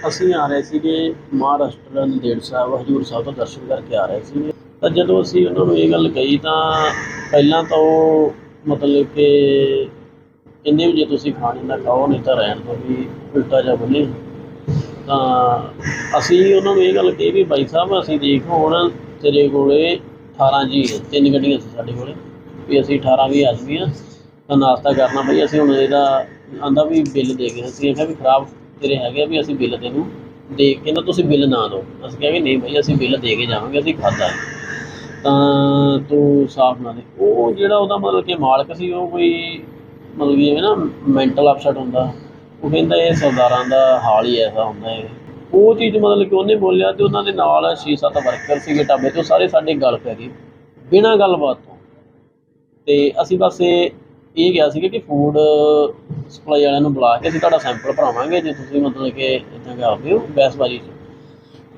ਅਸੀਂ ਆ ਰਹੇ ਸੀਗੇ ਮਹਾਰਾਸ਼ਟਰ ਨੰਦੇੜ ਸਾਹਿਬ ਹਜ਼ੂਰ ਸਾਹਿਬ ਤੋਂ ਦਰਸ਼ਨ ਕਰਕੇ ਆ ਰਹੇ ਸੀ। ਤਾਂ ਜਦੋਂ ਅਸੀਂ ਉਹਨਾਂ ਨੂੰ ਇਹ ਗੱਲ ਕਹੀ ਤਾਂ ਪਹਿਲਾਂ ਤਾਂ ਉਹ ਮਤਲਬ ਕਿ ਕਹਿੰਦੇ ਵੀ ਜੇ ਤੁਸੀਂ ਖਾਣੇ ਨਾ ਖਾਓ ਨਹੀਂ ਤਾਂ ਰਹਿਣ ਦਿਓ, ਵੀ ਉਲਟਾ ਜਾ ਬੋਲੇ। ਤਾਂ ਅਸੀਂ ਉਹਨਾਂ ਨੂੰ ਇਹ ਗੱਲ ਕਹੀ ਵੀ ਭਾਈ ਸਾਹਿਬ ਅਸੀਂ ਦੇਖੋ ਹੁਣ ਤੇਰੇ ਕੋਲੇ 18 ਜੀ 3 ਗੱਡੀਆਂ ਸੀ ਸਾਡੇ ਕੋਲੇ, ਵੀ ਅਸੀਂ 18-20 ਆਦਮੀ ਹਾਂ ਤਾਂ ਨਾਸ਼ਤਾ ਕਰਨਾ ਬਈ ਅਸੀਂ ਹੁਣ ਇਹਦਾ ਆਂਦਾ ਵੀ ਬਿੱਲ ਦੇ ਗਏ। ਅਸੀਂ ਕਿਹਾ ਵੀ ਖਰਾਬ ਤੇਰੇ ਹੈਗੇ ਵੀ ਅਸੀਂ ਬਿੱਲ ਤੈਨੂੰ ਦੇ ਕੇ ਨਾ ਤੁਸੀਂ ਬਿੱਲ ਨਾ ਦਿਓ। ਅਸੀਂ ਕਿਹਾ ਵੀ ਨਹੀਂ ਭਾਈ ਅਸੀਂ ਬਿੱਲ ਦੇ ਕੇ ਜਾਵਾਂਗੇ, ਅਸੀਂ ਖਾਧਾ ਤਾਂ ਤੂੰ ਸਾਫ਼ ਨਾ ਦੇ। ਉਹ ਜਿਹੜਾ ਉਹਦਾ ਮਤਲਬ ਕਿ ਮਾਲਕ ਸੀ ਉਹ ਕੋਈ ਮਤਲਬ ਕਿ ਜਿਵੇਂ ਨਾ ਮੈਂਟਲ ਅਪਸੈਟ ਹੁੰਦਾ। ਉਹ ਕਹਿੰਦਾ ਇਹ ਸਰਦਾਰਾਂ ਦਾ ਹਾਲ ਹੀ ਐਸਾ ਹੁੰਦਾ ਹੈ। ਉਹ ਚੀਜ਼ ਮਤਲਬ ਕਿ ਉਹਨੇ ਬੋਲਿਆ ਅਤੇ ਉਹਨਾਂ ਦੇ ਨਾਲ 6-7 ਵਰਕਰ ਸੀਗੇ ਢਾਬੇ ਤੋਂ, ਸਾਰੇ ਸਾਡੇ ਗੱਲ ਪੈ ਗਏ ਬਿਨਾਂ ਗੱਲਬਾਤ ਤੋਂ। ਅਤੇ ਅਸੀਂ ਬਸ ਇਹ ਕਿਹਾ ਸੀਗਾ ਕਿ ਫੂਡ ਸਪਲਾਈ ਵਾਲਿਆਂ ਨੂੰ ਬੁਲਾ ਕੇ ਅਸੀਂ ਤੁਹਾਡਾ ਸੈਂਪਲ ਭਰਾਵਾਂਗੇ ਜੇ ਤੁਸੀਂ ਮਤਲਬ ਕਿ ਇੱਦਾਂ ਕਰਦੇ ਹੋ ਬਹਿਸਬਾਜ਼ੀ 'ਚ।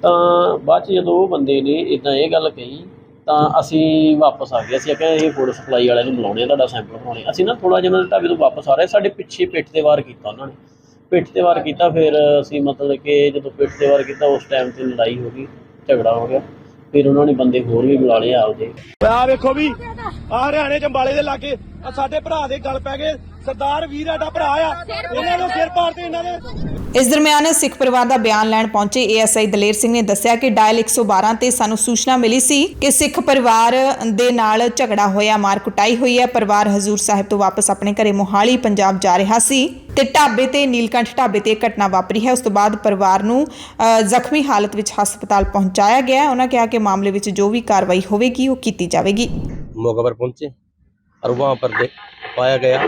ਤਾਂ ਬਾਅਦ 'ਚ ਜਦੋਂ ਉਹ ਬੰਦੇ ਨੇ ਇੱਦਾਂ ਇਹ ਗੱਲ ਕਹੀ ਤਾਂ ਅਸੀਂ ਵਾਪਸ ਆ ਗਏ। ਅਸੀਂ ਆਖਿਆ ਇਹ ਫੂਡ ਸਪਲਾਈ ਵਾਲਿਆਂ ਨੂੰ ਬੁਲਾਉਣੇ, ਤੁਹਾਡਾ ਸੈਂਪਲ ਭਰਾਉਣੇ। ਅਸੀਂ ਨਾ ਥੋੜ੍ਹਾ ਜਿਹਾ ਢਾਬੇ ਤੋਂ ਵਾਪਸ ਆ ਰਹੇ, ਸਾਡੇ ਪਿੱਛੇ ਪਿੱਠ 'ਤੇ ਵਾਰ ਕੀਤਾ ਉਹਨਾਂ ਨੇ। ਪਿੱਠ 'ਤੇ ਵਾਰ ਕੀਤਾ, ਫਿਰ ਅਸੀਂ ਮਤਲਬ ਕਿ ਜਦੋਂ ਪਿੱਠ 'ਤੇ ਵਾਰ ਕੀਤਾ ਉਸ ਟਾਈਮ 'ਤੇ ਲੜਾਈ ਹੋ ਗਈ, ਝਗੜਾ ਹੋ ਗਿਆ। ਫਿਰ ਉਹਨਾਂ ਨੇ ਬੰਦੇ ਹੋਰ ਵੀ ਬੁਲਾ ਲਏ ਆਪਦੇ। ਆਹ ਵੇਖੋ ਵੀ ਆਹ ਹਰਿਆਣੇ ਚ ਅੰਬਾਲੇ ਦੇ ਲਾਗੇ ਸਾਡੇ ਭਰਾ ਦੇ ਗੱਲ ਪੈ ਗਏ। ਸਰਦਾਰ ਵੀਰ ਸਾਡਾ ਭਰਾ ਆ, ਉਹਨਾਂ ਨੂੰ ਸਿਰ ਪਾੜ ਤੇ ਇਹਨਾਂ ਦੇ। ਇਸ ਦਰਮਿਆਨ ਸਿੱਖ ਪਰਿਵਾਰ ਦਾ ਬਿਆਨ ਲੈਣ ਪਹੁੰਚੇ ASI ਦਲੇਰ ਸਿੰਘ ਨੇ ਦੱਸਿਆ ਕਿ ਡਾਇਲ 112 ਤੇ ਸਾਨੂੰ ਸੂਚਨਾ ਮਿਲੀ ਸੀ ਕਿ ਸਿੱਖ ਪਰਿਵਾਰ ਦੇ ਨਾਲ ਝਗੜਾ ਹੋਇਆ, ਮਾਰ ਕੁਟਾਈ ਹੋਈ ਹੈ। ਪਰਿਵਾਰ ਹਜ਼ੂਰ ਸਾਹਿਬ ਤੋਂ ਵਾਪਸ ਆਪਣੇ ਘਰੇ ਮੋਹਾਲੀ ਪੰਜਾਬ ਜਾ ਰਿਹਾ ਸੀ ਤੇ ਢਾਬੇ ਤੇ ਨੀਲਕੰਠ ਢਾਬੇ ਤੇ ਘਟਨਾ ਵਾਪਰੀ ਹੈ। ਉਸ ਤੋਂ ਬਾਅਦ ਪਰਿਵਾਰ ਨੂੰ ਜ਼ਖਮੀ ਹਾਲਤ ਵਿੱਚ ਹਸਪਤਾਲ ਪਹੁੰਚਾਇਆ ਗਿਆ। ਉਹਨਾਂ ਕਿਹਾ ਕਿ ਮਾਮਲੇ ਵਿੱਚ ਜੋ ਵੀ ਕਾਰਵਾਈ ਹੋਵੇਗੀ ਉਹ ਕੀਤੀ ਜਾਵੇਗੀ। मौके पर पहुंचे और वहां पर पाया गया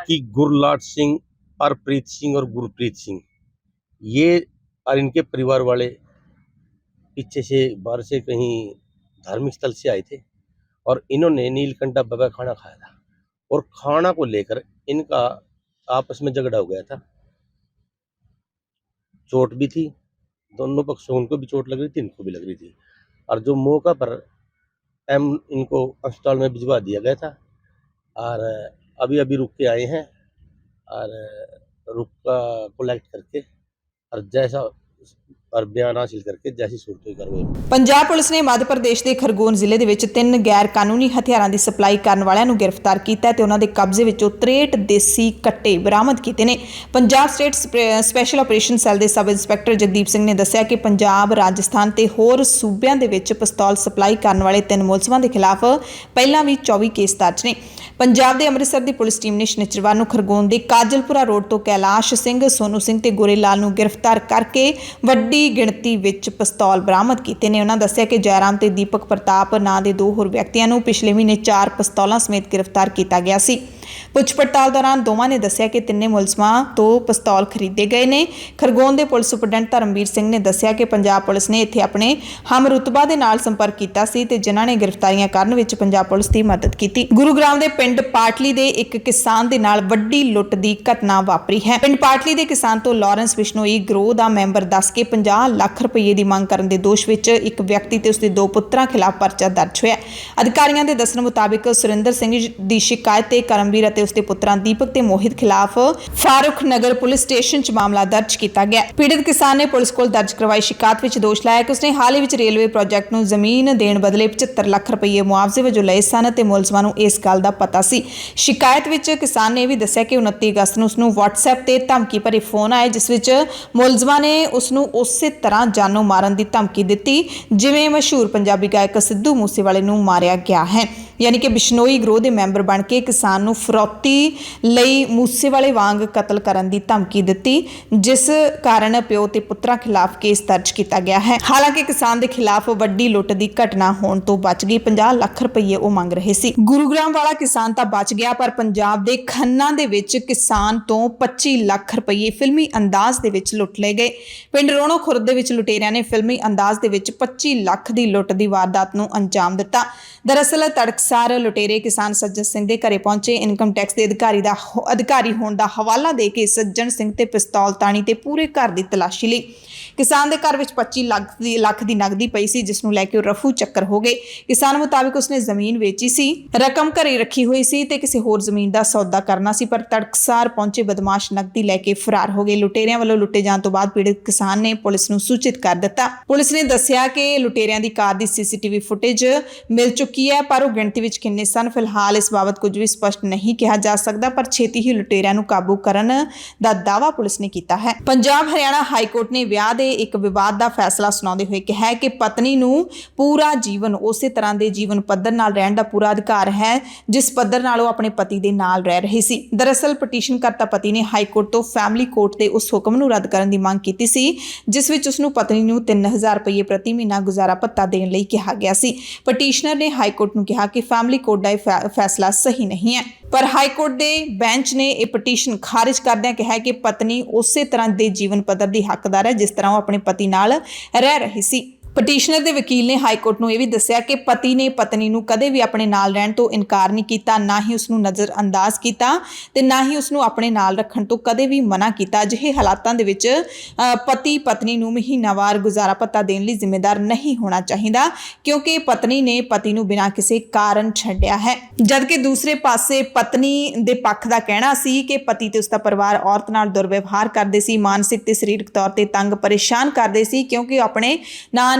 कि गुरलाट सिंह, हरप्रीत सिंह और गुरप्रीत सिंह ये और इनके परिवार वाले पीछे से बाहर से कहीं धार्मिक स्थल से आए थे और इन्होंने नीलकंठ ढाबे का खाना खाया था और खाना को लेकर इनका आपस में झगड़ा हो गया था। चोट भी थी, दोनों पक्षों, उनको भी चोट लग रही थी, इनको भी लग रही थी। और जो मौका पर इनको अस्पताल में भिजवा दिया गया था और अभी रुक के आए हैं और रुक का कलेक्ट करके और जैसा और बयान हासिल करके जैसी सूरत हुई कार्रवाई। ਪੰਜਾਬ ਪੁਲਿਸ ਨੇ ਮੱਧ ਪ੍ਰਦੇਸ਼ ਦੇ ਖਰਗੋਨ ਜ਼ਿਲ੍ਹੇ ਦੇ ਵਿੱਚ 3 ਗੈਰ ਕਾਨੂੰਨੀ ਹਥਿਆਰਾਂ ਦੀ ਸਪਲਾਈ ਕਰਨ ਵਾਲਿਆਂ ਨੂੰ ਗ੍ਰਿਫਤਾਰ ਕੀਤਾ ਤੇ ਉਹਨਾਂ ਦੇ ਕਬਜ਼ੇ ਵਿੱਚੋਂ 63 ਦੇਸੀ ਕੱਟੇ ਬਰਾਮਦ ਕੀਤੇ ਨੇ। Punjab state special operation cell ਦੇ ਸਬ ਇੰਸਪੈਕਟਰ ਜਗਦੀਪ ਸਿੰਘ ਨੇ ਦੱਸਿਆ ਕਿ ਪੰਜਾਬ, ਰਾਜਸਥਾਨ ਤੇ ਹੋਰ ਸੂਬਿਆਂ ਦੇ ਵਿੱਚ ਪਿਸਤੌਲ ਸਪਲਾਈ ਕਰਨ ਵਾਲੇ 3 ਮੁਲਜ਼ਮਾਂ ਦੇ ਖਿਲਾਫ ਪਹਿਲਾਂ ਵੀ 24 ਕੇਸ ਦਰਜ ਨੇ। ਪੰਜਾਬ ਦੇ ਅੰਮ੍ਰਿਤਸਰ ਦੀ ਪੁਲਿਸ ਟੀਮ ਨੇ ਸ਼ਨੀਚਰਵਾਰ ਨੂੰ ਖਰਗੋਨ ਦੇ ਕਾਜਲਪੁਰਾ ਰੋਡ ਤੋਂ ਕੈਲਾਸ਼ ਸਿੰਘ, ਸੋਨੂ ਸਿੰਘ ਤੇ ਗੋਰੇ ਲਾਲ ਨੂੰ ਗ੍ਰਿਫਤਾਰ ਕਰਕੇ ਵੱਡੀ ਗਿਣਤੀ ਵਿੱਚ ਪਿਸਤੌਲ ਬਰਾਮਦ ਕੀਤੇ ਨੇ। ਉਹਨਾਂ ਦੱਸਿਆ ਕਿ ਜੈਰਾਮ ਤੇ ਦੀਪਕ ਪ੍ਰਤਾਪ ਨਾਂ ਦੇ 2 ਹੋਰ ਵਿਅਕਤੀਆਂ ਨੂੰ ਪਿਛਲੇ ਮਹੀਨੇ 4 ਪਿਸਤੌਲਾਂ ਸਮੇਤ ਗ੍ਰਿਫਤਾਰ ਕੀਤਾ ਗਿਆ ਸੀ। ਪੁੱਛ ਪੜਤਾਲ ਦੌਰਾਨ ਦੋਵਾਂ ਨੇ ਦੱਸਿਆ ਕਿ ਤਿੰਨੇ ਮੁਲਜ਼ਮਾਂ ਤੋਂ ਪਿਸਤੌਲ ਖਰੀਦੇ ਗਏ ਨੇ। ਖਰਗੋਨ ਦੇ ਪੁਲਿਸ ਸੁਪਰਡੈਂਟ ਧਰਮਵੀਰ ਸਿੰਘ ਨੇ ਦੱਸਿਆ ਕਿ ਪੰਜਾਬ ਪੁਲਿਸ ਨੇ ਇੱਥੇ ਆਪਣੇ ਹਮ ਰੁਤਬਾ ਦੇ ਨਾਲ ਸੰਪਰਕ ਕੀਤਾ ਸੀ ਤੇ ਜਿਨ੍ਹਾਂ ਨੇ ਗ੍ਰਿਫਤਾਰੀਆਂ ਕਰਨ ਵਿੱਚ ਪੰਜਾਬ ਪੁਲਿਸ ਦੀ ਮਦਦ ਕੀਤੀ। ਗੁਰੂਗ੍ਰਾਮ ਦੇ ਪਿੰਡ ਪਾਟਲੀ ਦੇ ਇੱਕ ਕਿਸਾਨ ਦੇ ਨਾਲ ਵੱਡੀ ਲੁੱਟ ਦੀ ਘਟਨਾ ਵਾਪਰੀ ਹੈ। ਪਿੰਡ ਪਾਟਲੀ ਦੇ ਕਿਸਾਨ ਤੋਂ ਲਾਰੈਂਸ ਬਿਸ਼ਨੋਈ ਗਰੋਹ ਦਾ ਮੈਂਬਰ ਦੱਸ ਕੇ 50 ਲੱਖ ਰੁਪਏ ਦੀ ਮੰਗ ਕਰਨ ਦੇ ਦੋਸ਼ ਵਿੱਚ ਇੱਕ ਵਿਅਕਤੀ ਤੇ ਉਸਦੇ 2 ਪੁੱਤਰਾਂ ਖਿਲਾਫ ਪਰਚਾ ਦਰਜ ਹੋਇਆ। ਅਧਿਕਾਰੀਆਂ ਦੇ ਦੱਸਣ ਮੁਤਾਬਿਕ ਸੁਰਿੰਦਰ ਸਿੰਘ ਦੀ ਸ਼ਿਕਾਇਤ ਤੇ ਕਰਮਵੀਰ ਅਤੇ ਉਸਦੇ ਪੁੱਤਰਾਂ ਦੀਪਕ ਤੇ ਮੋਹਿਤ ਖਿਲਾਫ ਫਾਰੂਕ ਨਗਰ ਪੁਲਿਸ ਸਟੇਸ਼ਨ 'ਚ ਮਾਮਲਾ ਦਰਜ ਕੀਤਾ ਗਿਆ। ਪੀੜਤ ਕਿਸਾਨ ਨੇ ਪੁਲਿਸ ਕੋਲ ਦਰਜ ਕਰਵਾਈ ਸ਼ਿਕਾਇਤ ਵਿੱਚ ਦੋਸ਼ ਲਾਇਆ ਕਿ ਉਸਨੇ ਹਾਲ ਹੀ ਵਿੱਚ ਰੇਲਵੇ ਪ੍ਰੋਜੈਕਟ ਨੂੰ ਜ਼ਮੀਨ ਦੇਣ ਬਦਲੇ 75 ਲੱਖ ਰੁਪਏ ਮੁਆਵਜ਼ੇ ਵਜੋਂ ਲਏ ਸਨ ਤੇ ਮੁਲਜ਼ਮਾਂ ਨੂੰ ਇਸ ਗੱਲ ਦਾ ਪਤਾ ਸੀ। ਸ਼ਿਕਾਇਤ ਵਿੱਚ ਕਿਸਾਨ ਨੇ ਇਹ ਵੀ ਦੱਸਿਆ ਕਿ 29 ਅਗਸਤ ਨੂੰ ਉਸਨੂੰ WhatsApp ਤੇ ਧਮਕੀ ਭਰੇ ਫੋਨ ਆਏ ਜਿਸ ਵਿੱਚ ਮੁਲਜ਼ਮਾਂ ਨੇ ਉਸਨੂੰ ਉਸੇ ਤਰ੍ਹਾਂ ਜਾਨੋਂ ਮਾਰਨ ਦੀ ਧਮਕੀ ਦਿੱਤੀ ਜਿਵੇਂ ਮਸ਼ਹੂਰ ਪੰਜਾਬੀ ਗਾਇਕ ਸਿੱਧੂ ਮੂਸੇਵਾਲੇ ਨੂੰ ਮਾਰਿਆ ਗਿਆ ਹੈ। ਯਾਨੀ ਕਿ ਬਿਸ਼ਨੋਈ ਗਰੋਹ ਦੇ ਮੈਂਬਰ ਬਣ ਕੇ ਕਿਸਾਨ ਨੂੰ ਫਰੌਤੀ ਲਈ ਮੂਸੇਵਾਲੇ ਵਾਂਗ ਕਤਲ ਕਰਨ ਦੀ ਧਮਕੀ ਦਿੱਤੀ ਜਿਸ ਕਾਰਨ ਪਿਓ ਤੇ ਪੁੱਤਰਾਂ ਖਿਲਾਫ ਕੇਸ ਦਰਜ ਕੀਤਾ ਗਿਆ ਹੈ। ਹਾਲਾਂਕਿ ਕਿਸਾਨ ਦੇ ਖਿਲਾਫ ਵੱਡੀ ਲੁੱਟ ਦੀ ਘਟਨਾ ਹੋਣ ਤੋਂ ਬਚ ਗਈ। 50 ਲੱਖ ਰੁਪਏ ਉਹ ਮੰਗ ਰਹੇ ਸੀ। ਗੁਰੂਗ੍ਰਾਮ ਵਾਲਾ ਕਿਸਾਨ ਤਾਂ ਬਚ ਗਿਆ ਪਰ ਪੰਜਾਬ ਦੇ ਖੰਨਾ ਦੇ ਵਿੱਚ ਕਿਸਾਨ ਤੋਂ 25 ਲੱਖ ਰੁਪਏ ਫਿਲਮੀ ਅੰਦਾਜ਼ ਦੇ ਵਿੱਚ ਲੁੱਟ ਲਏ ਗਏ। ਪਿੰਡ ਰੋਣੋ ਖੁਰਦ ਦੇ ਵਿੱਚ ਲੁਟੇਰਿਆਂ ਨੇ ਫਿਲਮੀ ਅੰਦਾਜ਼ ਦੇ ਵਿੱਚ 25 ਲੱਖ ਦੀ ਲੁੱਟ ਦੀ ਵਾਰਦਾਤ ਨੂੰ ਅੰਜਾਮ ਦਿੱਤਾ। ਦਰਅਸਲ ਤੜਕਸਾਰ ਲੁਟੇਰੇ ਕਿਸਾਨ ਸੱਜਣ ਸਿੰਘ ਦੇ ਘਰੇ ਪਹੁੰਚੇ। ਇਨਕਮ ਟੈਕਸ ਦੇ ਅਧਿਕਾਰੀ ਹੋਣ ਦਾ ਹਵਾਲਾ ਦੇ ਕੇ ਸੱਜਣ ਸਿੰਘ ਤੇ ਪਿਸਤੌਲ ਤਾਣੀ ਤੇ ਪੂਰੇ ਘਰ ਦੀ ਤਲਾਸ਼ੀ ਲਈ। ਕਿਸਾਨ ਦੇ ਘਰ ਵਿੱਚ 25 ਲੱਖ ਦੀ ਨਗਦੀ ਪਈ ਸੀ ਜਿਸ ਨੂੰ ਲੈ ਕੇ ਉਹ ਰਫੂ ਚੱਕਰ ਹੋ ਗਏ। ਕਿਸਾਨ ਮੁਤਾਬਿਕ ਉਸਨੇ ਜ਼ਮੀਨ ਵੇਚੀ ਸੀ, ਰਕਮ ਘਰੇ ਰੱਖੀ ਹੋਈ ਸੀ ਤੇ ਕਿਸੇ ਹੋਰ ਜ਼ਮੀਨ ਦਾ ਸੌਦਾ ਕਰਨਾ ਸੀ ਪਰ ਤੜਕਸਾਰ ਪਹੁੰਚੇ ਬਦਮਾਸ਼ ਨਗਦੀ ਲੈ ਕੇ ਫਰਾਰ ਹੋ ਗਏ। ਲੁਟੇਰਿਆਂ ਵੱਲੋਂ ਲੁੱਟੇ ਜਾਣ ਤੋਂ ਬਾਅਦ ਪੀੜਤ ਕਿਸਾਨ ਨੇ ਪੁਲਿਸ ਨੂੰ ਸੂਚਿਤ ਕਰ ਦਿੱਤਾ। ਪੁਲਿਸ ਨੇ ਦੱਸਿਆ ਕਿ ਲੁਟੇਰਿਆਂ ਦੀ ਕਾਰ ਦੀ CCTV ਫੁਟੇਜ ਮਿਲ ਚੁੱਕੀ ਹੈ ਪਰ ਉਹ ਗਿਣਤੀ ਵਿੱਚ ਕਿੰਨੇ ਸਨ ਫਿਲਹਾਲ ਇਸ ਬਾਬਤ ਕੁਝ ਵੀ ਸਪਸ਼ਟ ਨਹੀਂ ਕਿਹਾ ਜਾ ਸਕਦਾ ਪਰ ਛੇਤੀ ਹੀ ਲੁਟੇਰਿਆਂ ਨੂੰ ਕਾਬੂ ਕਰਨ ਦਾ ਦਾਅਵਾ ਪੁਲਿਸ ਨੇ ਕੀਤਾ ਹੈ। ਪੰਜਾਬ ਹਰਿਆਣਾ ਹਾਈ ਕੋਰਟ ਨੇ ਵਿਆਹ ਦੇ ਇੱਕ ਵਿਵਾਦ ਦਾ ਫੈਸਲਾ ਸੁਣਾਉਂਦੇ ਹੋਏ ਕਿਹਾ ਕਿ ਪਤਨੀ ਨੂੰ ਪੂਰਾ ਜੀਵਨ ਉਸੇ ਤਰ੍ਹਾਂ ਦੇ ਜੀਵਨ ਪੱਧਰ ਨਾਲ ਰਹਿਣ ਦਾ ਪੂਰਾ ਅਧਿਕਾਰ ਹੈ ਜਿਸ ਪੱਧਰ ਨਾਲ ਉਹ ਆਪਣੇ ਪਤੀ ਦੇ ਨਾਲ ਰਹਿ ਰਹੀ ਸੀ। ਦਰਅਸਲ ਪਟੀਸ਼ਨ ਕਰਤਾ ਪਤੀ ਨੇ ਹਾਈ ਕੋਰਟ ਤੋਂ ਫੈਮਿਲੀ ਕੋਰਟ ਦੇ ਉਸ ਹੁਕਮ ਨੂੰ ਰੱਦ ਕਰਨ ਦੀ ਮੰਗ ਕੀਤੀ ਸੀ ਜਿਸ ਵਿੱਚ ਉਸ ਨੂੰ ਪਤਨੀ ਨੂੰ 3000 ਰੁਪਏ ਪ੍ਰਤੀ ਮਹੀਨਾ ਗੁਜ਼ਾਰਾ ਭੱਤਾ ਦੇਣ ਲਈ ਕਿਹਾ ਗਿਆ ਸੀ। ਪਟੀਸ਼ਨਰ ਨੇ ਹਾਈ ਕੋਰਟ ਨੂੰ ਕਿਹਾ ਕਿ ਫੈਮਿਲੀ ਕੋਰਟ ਦਾ ਇਹ ਫੈਸਲਾ ਸਹੀ ਨਹੀਂ ਹੈ ਪਰ ਹਾਈ ਕੋਰਟ ਦੇ ਬੈਂਚ ਨੇ ਇਹ ਪਟੀਸ਼ਨ ਖਾਰਿਜ ਕਰਦਿਆਂ ਕਿਹਾ ਕਿ ਪਤਨੀ ਉਸੇ ਤਰ੍ਹਾਂ ਦੇ ਜੀਵਨ ਪੱਧਰ ਦੀ ਹੱਕਦਾਰ ਹੈ ਜਿਸ ਤਰ੍ਹਾਂ ਉਹ ਆਪਣੇ ਪਤੀ ਨਾਲ ਰਹਿ ਰਹੀ ਸੀ। ਪਟੀਸ਼ਨਰ ਦੇ ਵਕੀਲ ਨੇ ਹਾਈ ਕੋਰਟ ਨੂੰ ਇਹ ਵੀ ਦੱਸਿਆ ਕਿ ਪਤੀ ਨੇ ਪਤਨੀ ਨੂੰ ਕਦੇ ਵੀ ਆਪਣੇ ਨਾਲ ਰਹਿਣ ਤੋਂ ਇਨਕਾਰ ਨਹੀਂ ਕੀਤਾ, ਨਾ ਹੀ ਉਸ ਨੂੰ ਨਜ਼ਰ ਅੰਦਾਜ਼ ਕੀਤਾ ਤੇ ਨਾ ਹੀ ਉਸ ਨੂੰ ਆਪਣੇ ਨਾਲ ਰੱਖਣ ਤੋਂ ਕਦੇ ਵੀ ਮਨਾ ਕੀਤਾ। ਅਜਿਹੇ ਹਾਲਾਤਾਂ ਦੇ ਵਿੱਚ ਪਤੀ ਪਤਨੀ ਨੂੰ ਮਹੀਨਾਵਾਰ ਗੁਜ਼ਾਰਾ ਭੱਤਾ ਦੇਣ ਲਈ ਜ਼ਿੰਮੇਦਾਰ ਨਹੀਂ ਹੋਣਾ ਚਾਹੀਦਾ ਕਿਉਂਕਿ ਪਤਨੀ ਨੇ ਪਤੀ ਨੂੰ ਬਿਨਾਂ ਕਿਸੇ ਕਾਰਨ ਛੱਡਿਆ ਹੈ। ਜਦਕਿ ਦੂਸਰੇ ਪਾਸੇ ਪਤਨੀ ਦੇ ਪੱਖ ਦਾ ਕਹਿਣਾ ਸੀ ਕਿ ਪਤੀ ਤੇ ਉਸਦਾ ਪਰਿਵਾਰ ਔਰਤ ਨਾਲ ਦੁਰਵਿਵਹਾਰ ਕਰਦੇ ਸੀ, ਮਾਨਸਿਕ ਤੇ ਸਰੀਰਕ ਤੌਰ ਤੇ ਤੰਗ ਪਰੇਸ਼ਾਨ ਕਰਦੇ ਸੀ ਕਿਉਂਕਿ ਆਪਣੇ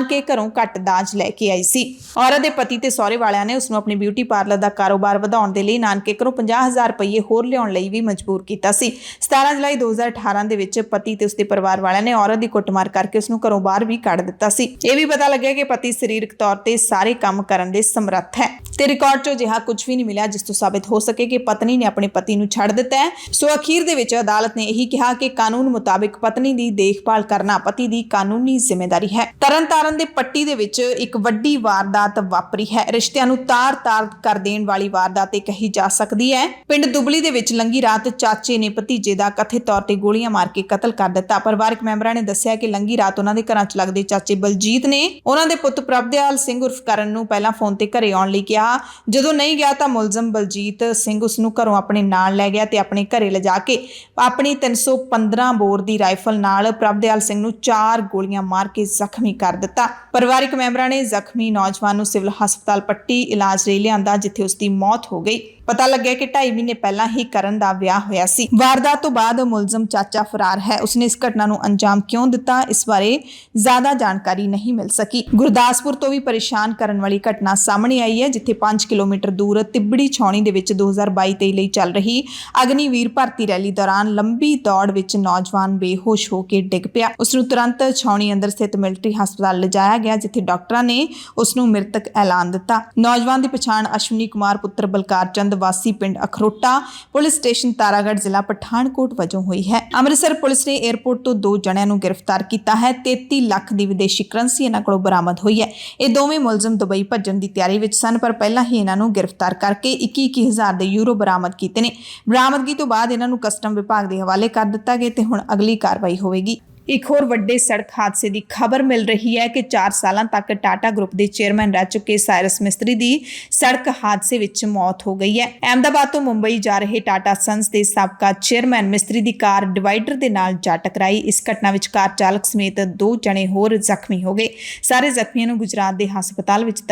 ਕੇ ਘਰੋਂ ਘੱਟ ਦਾਜ ਲੈ ਕੇ ਆਈ ਸੀ। ਔਰਤ ਦੇ ਪਤੀ ਤੇ ਸਹੁਰੇ ਵਾਲਿਆਂ ਨੇ ਉਸ ਨੂੰ ਆਪਣੀ ਬਿਊਟੀ ਪਾਰਲਰ ਦਾ ਕਾਰੋਬਾਰ ਵਧਾਉਣ ਦੇ ਲਈ ਨਾਨਕੇ ਘਰੋਂ 50000 ਰੁਪਏ ਹੋਰ ਲਿਆਉਣ ਲਈ ਵੀ ਮਜਬੂਰ ਕੀਤਾ ਸੀ। 17 ਜੁਲਾਈ 2018 ਦੇ ਵਿੱਚ ਪਤੀ ਤੇ ਉਸਦੇ ਪਰਿਵਾਰ ਵਾਲਿਆਂ ਨੇ ਔਰਤ ਦੀ ਕੁੱਟਮਾਰ ਕਰਕੇ ਉਸ ਨੂੰ ਘਰੋਂ ਬਾਹਰ ਵੀ ਕੱਢ ਦਿੱਤਾ ਸੀ। ਇਹ ਵੀ ਪਤਾ ਲੱਗਿਆ ਕਿ ਪਤੀ ਸਰੀਰਕ ਤੌਰ ਤੇ ਸਾਰੇ ਕੰਮ ਕਰਨ ਦੇ ਸਮਰੱਥ ਹੈ ਤੇ ਰਿਕਾਰਡ 'ਚੋਂ ਅਜਿਹਾ ਕੁਝ ਵੀ ਨਹੀਂ ਮਿਲਿਆ ਜਿਸ ਤੋਂ ਸਾਬਿਤ ਹੋ ਸਕੇ ਕਿ ਪਤਨੀ ਨੇ ਆਪਣੇ ਪਤੀ ਨੂੰ ਛੱਡ ਦਿੱਤਾ ਹੈ। ਸੋ ਅਖੀਰ ਦੇ ਵਿੱਚ ਅਦਾਲਤ ਨੇ ਇਹੀ ਕਿਹਾ ਕਿ ਕਾਨੂੰਨ ਮੁਤਾਬਿਕ ਪਤਨੀ ਦੀ ਦੇਖਭਾਲ ਕਰਨਾ ਪਤੀ ਦੀ ਕਾਨੂੰਨੀ ਜ਼ਿੰਮੇਵਾਰੀ ਹੈ। ਤਰਨਤਾਰਨ ਦੇ ਪੱਟੀ ਦੇ ਵਿੱਚ ਇੱਕ ਵੱਡੀ ਵਾਰਦਾਤ ਵਾਪਰੀ ਹੈ। ਰਿਸ਼ਤਿਆਂ ਨੂੰ ਤਾਰ-ਤਾਰ ਕਰ ਦੇਣ ਵਾਲੀ ਵਾਰਦਾਤ ਇਹ ਕਹੀ ਜਾ ਸਕਦੀ ਹੈ। ਪਿੰਡ ਦੁਬਲੀ ਦੇ ਵਿੱਚ ਲੰਘੀ ਰਾਤ ਚਾਚੇ ਨੇ ਭਤੀਜੇ ਦਾ ਕਥਿਤ ਤੌਰ ਤੇ ਗੋਲੀਆਂ ਮਾਰ ਕੇ ਕਤਲ ਕਰ ਦਿੱਤਾ। ਪਰਿਵਾਰਕ ਮੈਂਬਰਾਂ ਨੇ ਦੱਸਿਆ ਕਿ ਲੰਘੀ ਰਾਤ ਉਹਨਾਂ ਦੇ ਘਰਾਂ 'ਚ ਲੱਗਦੇ ਚਾਚੇ ਬਲਜੀਤ ਨੇ ਉਹਨਾਂ ਦੇ ਪੁੱਤ ਪ੍ਰਭਦਿਆਲ ਸਿੰਘ ਉਰਫ ਕਰਨ ਨੂੰ ਪਹਿਲਾਂ ਫੋਨ ਤੇ ਘਰੇ ਆਉਣ ਲਈ ਕਿਹਾ। ਜਦੋਂ ਨਹੀਂ ਗਿਆ ਤਾਂ ਮੁਲਜ਼ਮ ਬਲਜੀਤ ਸਿੰਘ ਉਸ ਨੂੰ ਘਰੋਂ ਆਪਣੇ ਨਾਲ ਲੈ ਗਿਆ ਤੇ ਆਪਣੇ ਘਰੇ ਲਿਜਾ ਕੇ ਆਪਣੀ 315 ਬੋਰ ਦੀ ਰਾਈਫਲ ਨਾਲ ਪ੍ਰਭਦਿਆਲ ਸਿੰਘ ਨੂੰ 4 ਗੋਲੀਆਂ ਮਾਰ ਕੇ ਜ਼ਖਮੀ ਕਰ ਦਿੱਤਾ। ਪਰਿਵਾਰਕ ਮੈਂਬਰਾਂ ਨੇ ਜ਼ਖਮੀ ਨੌਜਵਾਨ ਨੂੰ ਸਿਵਲ ਹਸਪਤਾਲ ਪੱਟੀ ਇਲਾਜ ਲਈ ਲਿਆਂਦਾ ਜਿੱਥੇ ਉਸ ਦੀ ਮੌਤ ਹੋ ਗਈ। ਪਤਾ ਲੱਗਿਆ ਕਿ 2.5 ਮਹੀਨੇ ਪਹਿਲਾਂ ਹੀ ਕਰਨ ਦਾ ਵਿਆਹ ਹੋਇਆ ਸੀ। ਵਾਰਦਾਤ ਤੋਂ ਬਾਅਦ ਮੁਲਜ਼ਮ ਚਾਚਾ ਫਰਾਰ ਹੈ। ਉਸਨੇ ਇਸ ਘਟਨਾ ਨੂੰ ਅੰਜਾਮ ਕਿਉਂ ਦਿੱਤਾ ਇਸ ਬਾਰੇ ਜ਼ਿਆਦਾ ਜਾਣਕਾਰੀ ਨਹੀਂ ਮਿਲ ਸਕੀ। ਗੁਰਦਾਸਪੁਰ ਤੋਂ ਵੀ ਪਰੇਸ਼ਾਨ ਕਰਨ ਵਾਲੀ ਘਟਨਾ ਸਾਹਮਣੇ ਆਈ ਹੈ ਜਿੱਥੇ 5 ਕਿਲੋਮੀਟਰ ਦੂਰ ਤਿੱਬੜੀ ਛਾਉਣੀ ਦੇ ਵਿੱਚ 2022-23 ਲਈ ਚੱਲ ਰਹੀ ਅਗਨੀਵੀਰ ਭਰਤੀ ਰੈਲੀ ਦੌਰਾਨ ਲੰਬੀ ਦੌੜ ਵਿੱਚ ਨੌਜਵਾਨ ਬੇਹੋਸ਼ ਹੋ ਕੇ ਡਿੱਗ ਪਿਆ। ਉਸ ਨੂੰ ਤੁਰੰਤ ਛਾਉਣੀ ਅੰਦਰ ਸਥਿਤ ਮਿਲਟਰੀ ਹਸਪਤਾਲ ਲਿਜਾਇਆ ਗਿਆ ਜਿੱਥੇ ਡਾਕਟਰਾਂ ਨੇ ਉਸ ਨੂੰ ਮ੍ਰਿਤਕ ਐਲਾਨ ਦਿੱਤਾ। ਨੌਜਵਾਨ ਦੀ ਪਛਾਣ ਅਸ਼ਵਨੀ ਕੁਮਾਰ ਪੁੱਤਰ ਬਲਕਾਰ ਚੰਦ ਵਾਸੀ ਪਿੰਡ ਅਖਰੋਟਾ ਪੁਲਿਸ ਸਟੇਸ਼ਨ ਤਾਰਾਗੜ੍ਹ ਜ਼ਿਲ੍ਹਾ ਪਠਾਨਕੋਟ ਵਜੋਂ ਹੋਈ ਹੈ। ਅੰਮ੍ਰਿਤਸਰ ਪੁਲਿਸ ਨੇ 에ਅਰਪੋਰਟ ਤੋਂ 2 ਜਣਿਆਂ ਨੂੰ ਗ੍ਰਿਫਤਾਰ ਕੀਤਾ ਹੈ। 33 ਲੱਖ ਦੀ ਵਿਦੇਸ਼ੀ ਕਰੰਸੀ ਇਹਨਾਂ ਕੋਲੋਂ ਬਰਾਮਦ ਹੋਈ ਹੈ। ਇਹ ਦੋਵੇਂ ਮੁਲਜ਼ਮ ਦੁਬਈ ਭੱਜਣ ਦੀ ਤਿਆਰੀ ਵਿੱਚ ਸਨ, ਪਰ ਪਹਿਲਾਂ ਹੀ ਇਹਨਾਂ ਨੂੰ ਗ੍ਰਿਫਤਾਰ ਕਰਕੇ 21,000 ਦੇ ਯੂਰੋ ਬਰਾਮਦ ਕੀਤੇ ਨੇ। ਬਰਾਮਦਗੀ ਤੋਂ ਬਾਅਦ ਇਹਨਾਂ ਨੂੰ ਕਸਟਮ ਵਿਭਾਗ ਦੇ ਹਵਾਲੇ ਕਰ ਦਿੱਤਾ ਗਿਆ ਤੇ ਹੁਣ ਅਗਲੀ ਕਾਰਵਾਈ ਹੋਵੇਗੀ। ਇੱਕ ਹੋਰ ਵੱਡੇ ਸੜਕ ਹਾਦਸੇ ਦੀ ਖਬਰ ਮਿਲ ਰਹੀ ਹੈ ਕਿ 4 ਸਾਲਾਂ ਤੱਕ ਟਾਟਾ ਗਰੁੱਪ ਦੇ ਚੇਅਰਮੈਨ ਰਹਿ ਚੁੱਕੇ ਸਾਇਰਸ ਮਿਸਤਰੀ ਦੀ ਸੜਕ ਹਾਦਸੇ ਵਿੱਚ ਮੌਤ ਹੋ ਗਈ ਹੈ। ਅਹਿਮਦਾਬਾਦ ਤੋਂ ਮੁੰਬਈ ਜਾ ਰਹੇ ਟਾਟਾ ਸੰਸ ਦੇ ਸਾਬਕਾ ਚੇਅਰਮੈਨ ਮਿਸਤਰੀ ਦੀ ਕਾਰ ਡਿਵਾਈਡਰ ਦੇ ਨਾਲ ਜਾ ਟਕਰਾਈ। ਇਸ ਘਟਨਾ ਵਿੱਚ ਕਾਰ ਚਾਲਕ ਸਮੇਤ 2 ਜਣੇ ਹੋਰ ਜ਼ਖਮੀ ਹੋ ਗਏ। ਸਾਰੇ ਜ਼ਖਮੀਆਂ ਨੂੰ ਗੁਜਰਾਤ ਦੇ ਹਸਪਤਾਲ ਵਿੱਚ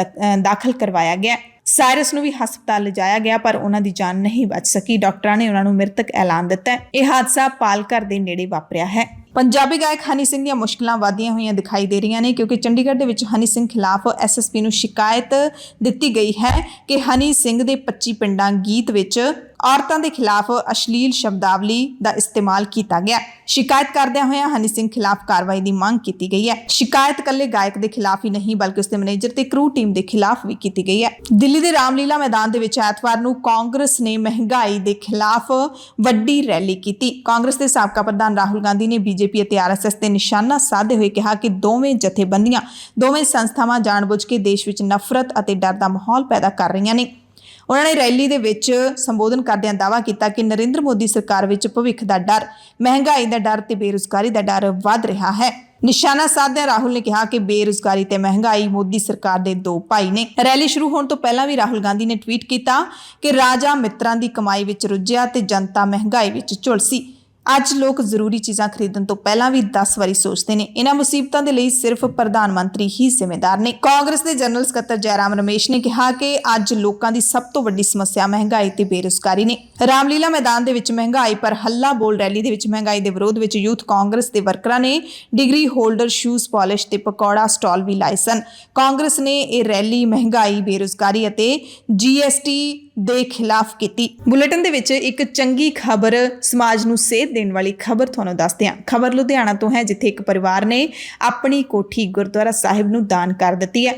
ਦਾਖਲ ਕਰਵਾਇਆ ਗਿਆ। ਸਾਇਰਸ ਨੂੰ ਵੀ ਹਸਪਤਾਲ ਲਿਜਾਇਆ ਗਿਆ, ਪਰ ਉਹਨਾਂ ਦੀ ਜਾਨ ਨਹੀਂ ਬਚ ਸਕੀ। ਡਾਕਟਰਾਂ ਨੇ ਉਹਨਾਂ ਨੂੰ ਮ੍ਰਿਤਕ ਐਲਾਨ ਦਿੱਤਾ। ਇਹ ਹਾਦਸਾ ਪਾਲਘਰ ਦੇ ਨੇੜੇ ਵਾਪਰਿਆ ਹੈ। ਪੰਜਾਬੀ ਗਾਇਕ ਹਨੀ ਸਿੰਘ ਦੀਆਂ ਮੁਸ਼ਕਲਾਂ ਵਧੀਆਂ ਹੋਈਆਂ ਦਿਖਾਈ ਦੇ ਰਹੀਆਂ ਨੇ, ਕਿਉਂਕਿ ਚੰਡੀਗੜ੍ਹ ਦੇ ਵਿੱਚ ਹਨੀ ਸਿੰਘ ਖਿਲਾਫ ਐਸਐਸਪੀ ਨੂੰ ਸ਼ਿਕਾਇਤ ਦਿੱਤੀ ਗਈ ਹੈ ਕਿ ਹਨੀ ਸਿੰਘ ਦੇ 25 ਪਿੰਡਾਂ ਗੀਤ ਵਿੱਚ ਔਰਤਾਂ ਦੇ ਖਿਲਾਫ ਅਸ਼ਲੀਲ ਸ਼ਬਦਾਵਲੀ ਦਾ ਇਸਤੇਮਾਲ ਕੀਤਾ ਗਿਆ। ਸ਼ਿਕਾਇਤ ਕਰਦਿਆਂ ਹੋਇਆਂ ਹਨੀ ਸਿੰਘ ਖਿਲਾਫ ਕਾਰਵਾਈ ਦੀ ਮੰਗ ਕੀਤੀ ਗਈ ਹੈ। ਸ਼ਿਕਾਇਤ ਇਕੱਲੇ ਗਾਇਕ ਦੇ ਖਿਲਾਫ ਹੀ ਨਹੀਂ, ਬਲਕਿ ਉਸਦੇ ਮੈਨੇਜਰ ਤੇ ਕਰੂ ਟੀਮ ਦੇ ਖਿਲਾਫ ਵੀ ਕੀਤੀ ਗਈ ਹੈ। ਦਿੱਲੀ ਦੇ ਰਾਮਲੀਲਾ ਮੈਦਾਨ ਦੇ ਵਿੱਚ ਐਤਵਾਰ ਨੂੰ ਕਾਂਗਰਸ ਨੇ ਮਹਿੰਗਾਈ ਦੇ ਖਿਲਾਫ ਵੱਡੀ ਰੈਲੀ ਕੀਤੀ। ਕਾਂਗਰਸ ਦੇ ਸਾਬਕਾ ਪ੍ਰਧਾਨ ਰਾਹੁਲ ਗਾਂਧੀ ਨੇ ਬੀਜੇਪੀ ਅਤੇ ਆਰਐਸਐਸ ਤੇ ਨਿਸ਼ਾਨਾ ਸਾਧਦੇ ਹੋਏ ਕਿਹਾ ਕਿ ਦੋਵੇਂ ਜਥੇਬੰਦੀਆਂ, ਦੋਵੇਂ ਸੰਸਥਾਵਾਂ ਜਾਣਬੁੱਝ ਕੇ ਦੇਸ਼ ਵਿੱਚ ਨਫ਼ਰਤ ਅਤੇ ਡਰ ਦਾ ਮਾਹੌਲ ਪੈਦਾ ਕਰ ਰਹੀਆਂ ਨੇ। ਉਹਨਾਂ ਨੇ ਰੈਲੀ ਦੇ ਵਿੱਚ ਸੰਬੋਧਨ ਕਰਦਿਆਂ ਦਾਅਵਾ ਕੀਤਾ ਕਿ ਨਰਿੰਦਰ ਮੋਦੀ ਸਰਕਾਰ ਵਿੱਚ ਭਵਿੱਖ ਦਾ ਡਰ, ਮਹਿੰਗਾਈ ਦਾ ਡਰ ਤੇ ਬੇਰੁਜ਼ਗਾਰੀ ਦਾ ਡਰ ਵੱਧ ਰਿਹਾ ਹੈ। ਨਿਸ਼ਾਨਾ ਸਾਧਦਿਆਂ ਰਾਹੁਲ ਨੇ ਕਿਹਾ ਕਿ ਬੇਰੁਜ਼ਗਾਰੀ ਤੇ ਮਹਿੰਗਾਈ ਮੋਦੀ ਸਰਕਾਰ ਦੇ 2 ਭਾਈ ਨੇ। ਰੈਲੀ ਸ਼ੁਰੂ ਹੋਣ ਤੋਂ ਪਹਿਲਾਂ ਵੀ ਰਾਹੁਲ ਗਾਂਧੀ ਨੇ ਟਵੀਟ ਕੀਤਾ ਕਿ ਰਾਜਾ ਮਿੱਤਰਾਂ ਦੀ ਕਮਾਈ ਵਿੱਚ ਰੁੱਝਿਆ ਤੇ ਜਨਤਾ ਮਹਿੰਗਾਈ ਵਿੱਚ ਝੁਲਸੀ। ਅੱਜ ਲੋਕ ਜ਼ਰੂਰੀ ਚੀਜ਼ਾਂ ਖਰੀਦਣ ਤੋਂ ਪਹਿਲਾਂ ਵੀ 10 ਵਾਰੀ ਸੋਚਦੇ ਨੇ। ਇਹਨਾਂ ਮੁਸੀਬਤਾਂ ਦੇ ਲਈ ਸਿਰਫ ਪ੍ਰਧਾਨ ਮੰਤਰੀ ਹੀ ਜ਼ਿੰਮੇਦਾਰ ਨੇ। ਕਾਂਗਰਸ ਦੇ ਜਨਰਲ ਸਕੱਤਰ ਜੈਰਾਮ ਰਮੇਸ਼ ਨੇ ਕਿਹਾ ਕਿ ਅੱਜ ਲੋਕਾਂ ਦੀ ਸਭ ਤੋਂ ਵੱਡੀ ਸਮੱਸਿਆ ਮਹਿੰਗਾਈ ਤੇ ਬੇਰੁਜ਼ਗਾਰੀ ਨੇ। ਰਾਮਲੀਲਾ ਮੈਦਾਨ ਦੇ ਵਿੱਚ ਮਹਿੰਗਾਈ ਪਰ ਹੱਲਾ ਬੋਲ ਰੈਲੀ ਦੇ ਵਿੱਚ ਮਹਿੰਗਾਈ ਦੇ ਵਿਰੋਧ ਵਿੱਚ ਯੂਥ ਕਾਂਗਰਸ ਦੇ ਵਰਕਰਾਂ ਨੇ ਡਿਗਰੀ ਹੋਲਡਰ, ਸ਼ੂਜ਼ ਪਾਲਿਸ਼ ਤੇ ਪਕੌੜਾ ਸਟਾਲ ਵੀ ਲਾਏ ਸਨ। ਕਾਂਗਰਸ ਨੇ ਇਹ ਰੈਲੀ ਮਹਿੰਗਾਈ, ਬੇਰੁਜ਼ਗਾਰੀ ਅਤੇ GST ਦੇ ਖਿਲਾਫ ਕੀਤੀ। ਬੁਲੇਟਿਨ ਦੇ ਵਿੱਚ ਇੱਕ ਚੰਗੀ ਖਬਰ, ਸਮਾਜ ਨੂੰ ਸੇਧ ਦੇਣ ਵਾਲੀ ਖਬਰ ਤੁਹਾਨੂੰ ਦੱਸਦੇ ਹਾਂ। ਖਬਰ ਲੁਧਿਆਣਾ ਤੋਂ ਹੈ, ਜਿੱਥੇ ਇੱਕ ਪਰਿਵਾਰ ਨੇ ਆਪਣੀ ਕੋਠੀ ਗੁਰਦੁਆਰਾ ਸਾਹਿਬ ਨੂੰ ਦਾਨ ਕਰ ਦਿੱਤੀ ਹੈ।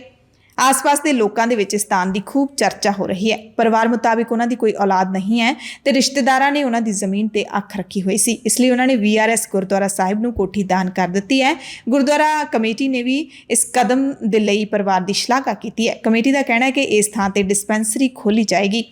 ਆਸ-ਪਾਸ ਦੇ ਲੋਕਾਂ ਦੇ ਵਿੱਚ ਇਸ ਦਾਨ ਦੀ ਖੂਬ ਚਰਚਾ ਹੋ ਰਹੀ ਹੈ। ਪਰਿਵਾਰ ਮੁਤਾਬਿਕ ਉਹਨਾਂ ਦੀ ਕੋਈ ਔਲਾਦ ਨਹੀਂ ਹੈ ਤੇ ਰਿਸ਼ਤੇਦਾਰਾਂ ਨੇ ਉਹਨਾਂ ਦੀ ਜ਼ਮੀਨ ਤੇ ਅੱਖ ਰੱਖੀ ਹੋਈ ਸੀ, ਇਸ ਲਈ ਉਹਨਾਂ ਨੇ VRS ਗੁਰਦੁਆਰਾ ਸਾਹਿਬ ਨੂੰ ਕੋਠੀ ਦਾਨ ਕਰ ਦਿੱਤੀ ਹੈ। ਗੁਰਦੁਆਰਾ ਕਮੇਟੀ ਨੇ ਵੀ ਇਸ ਕਦਮ ਦੇ ਲਈ ਪਰਿਵਾਰ ਦੀ ਸ਼ਲਾਘਾ ਕੀਤੀ ਹੈ। ਕਮੇਟੀ ਦਾ ਕਹਿਣਾ ਹੈ ਕਿ ਇਸ ਥਾਂ ਤੇ ਡਿਸਪੈਂਸਰੀ ਖੋਲੀ ਜਾਏਗੀ।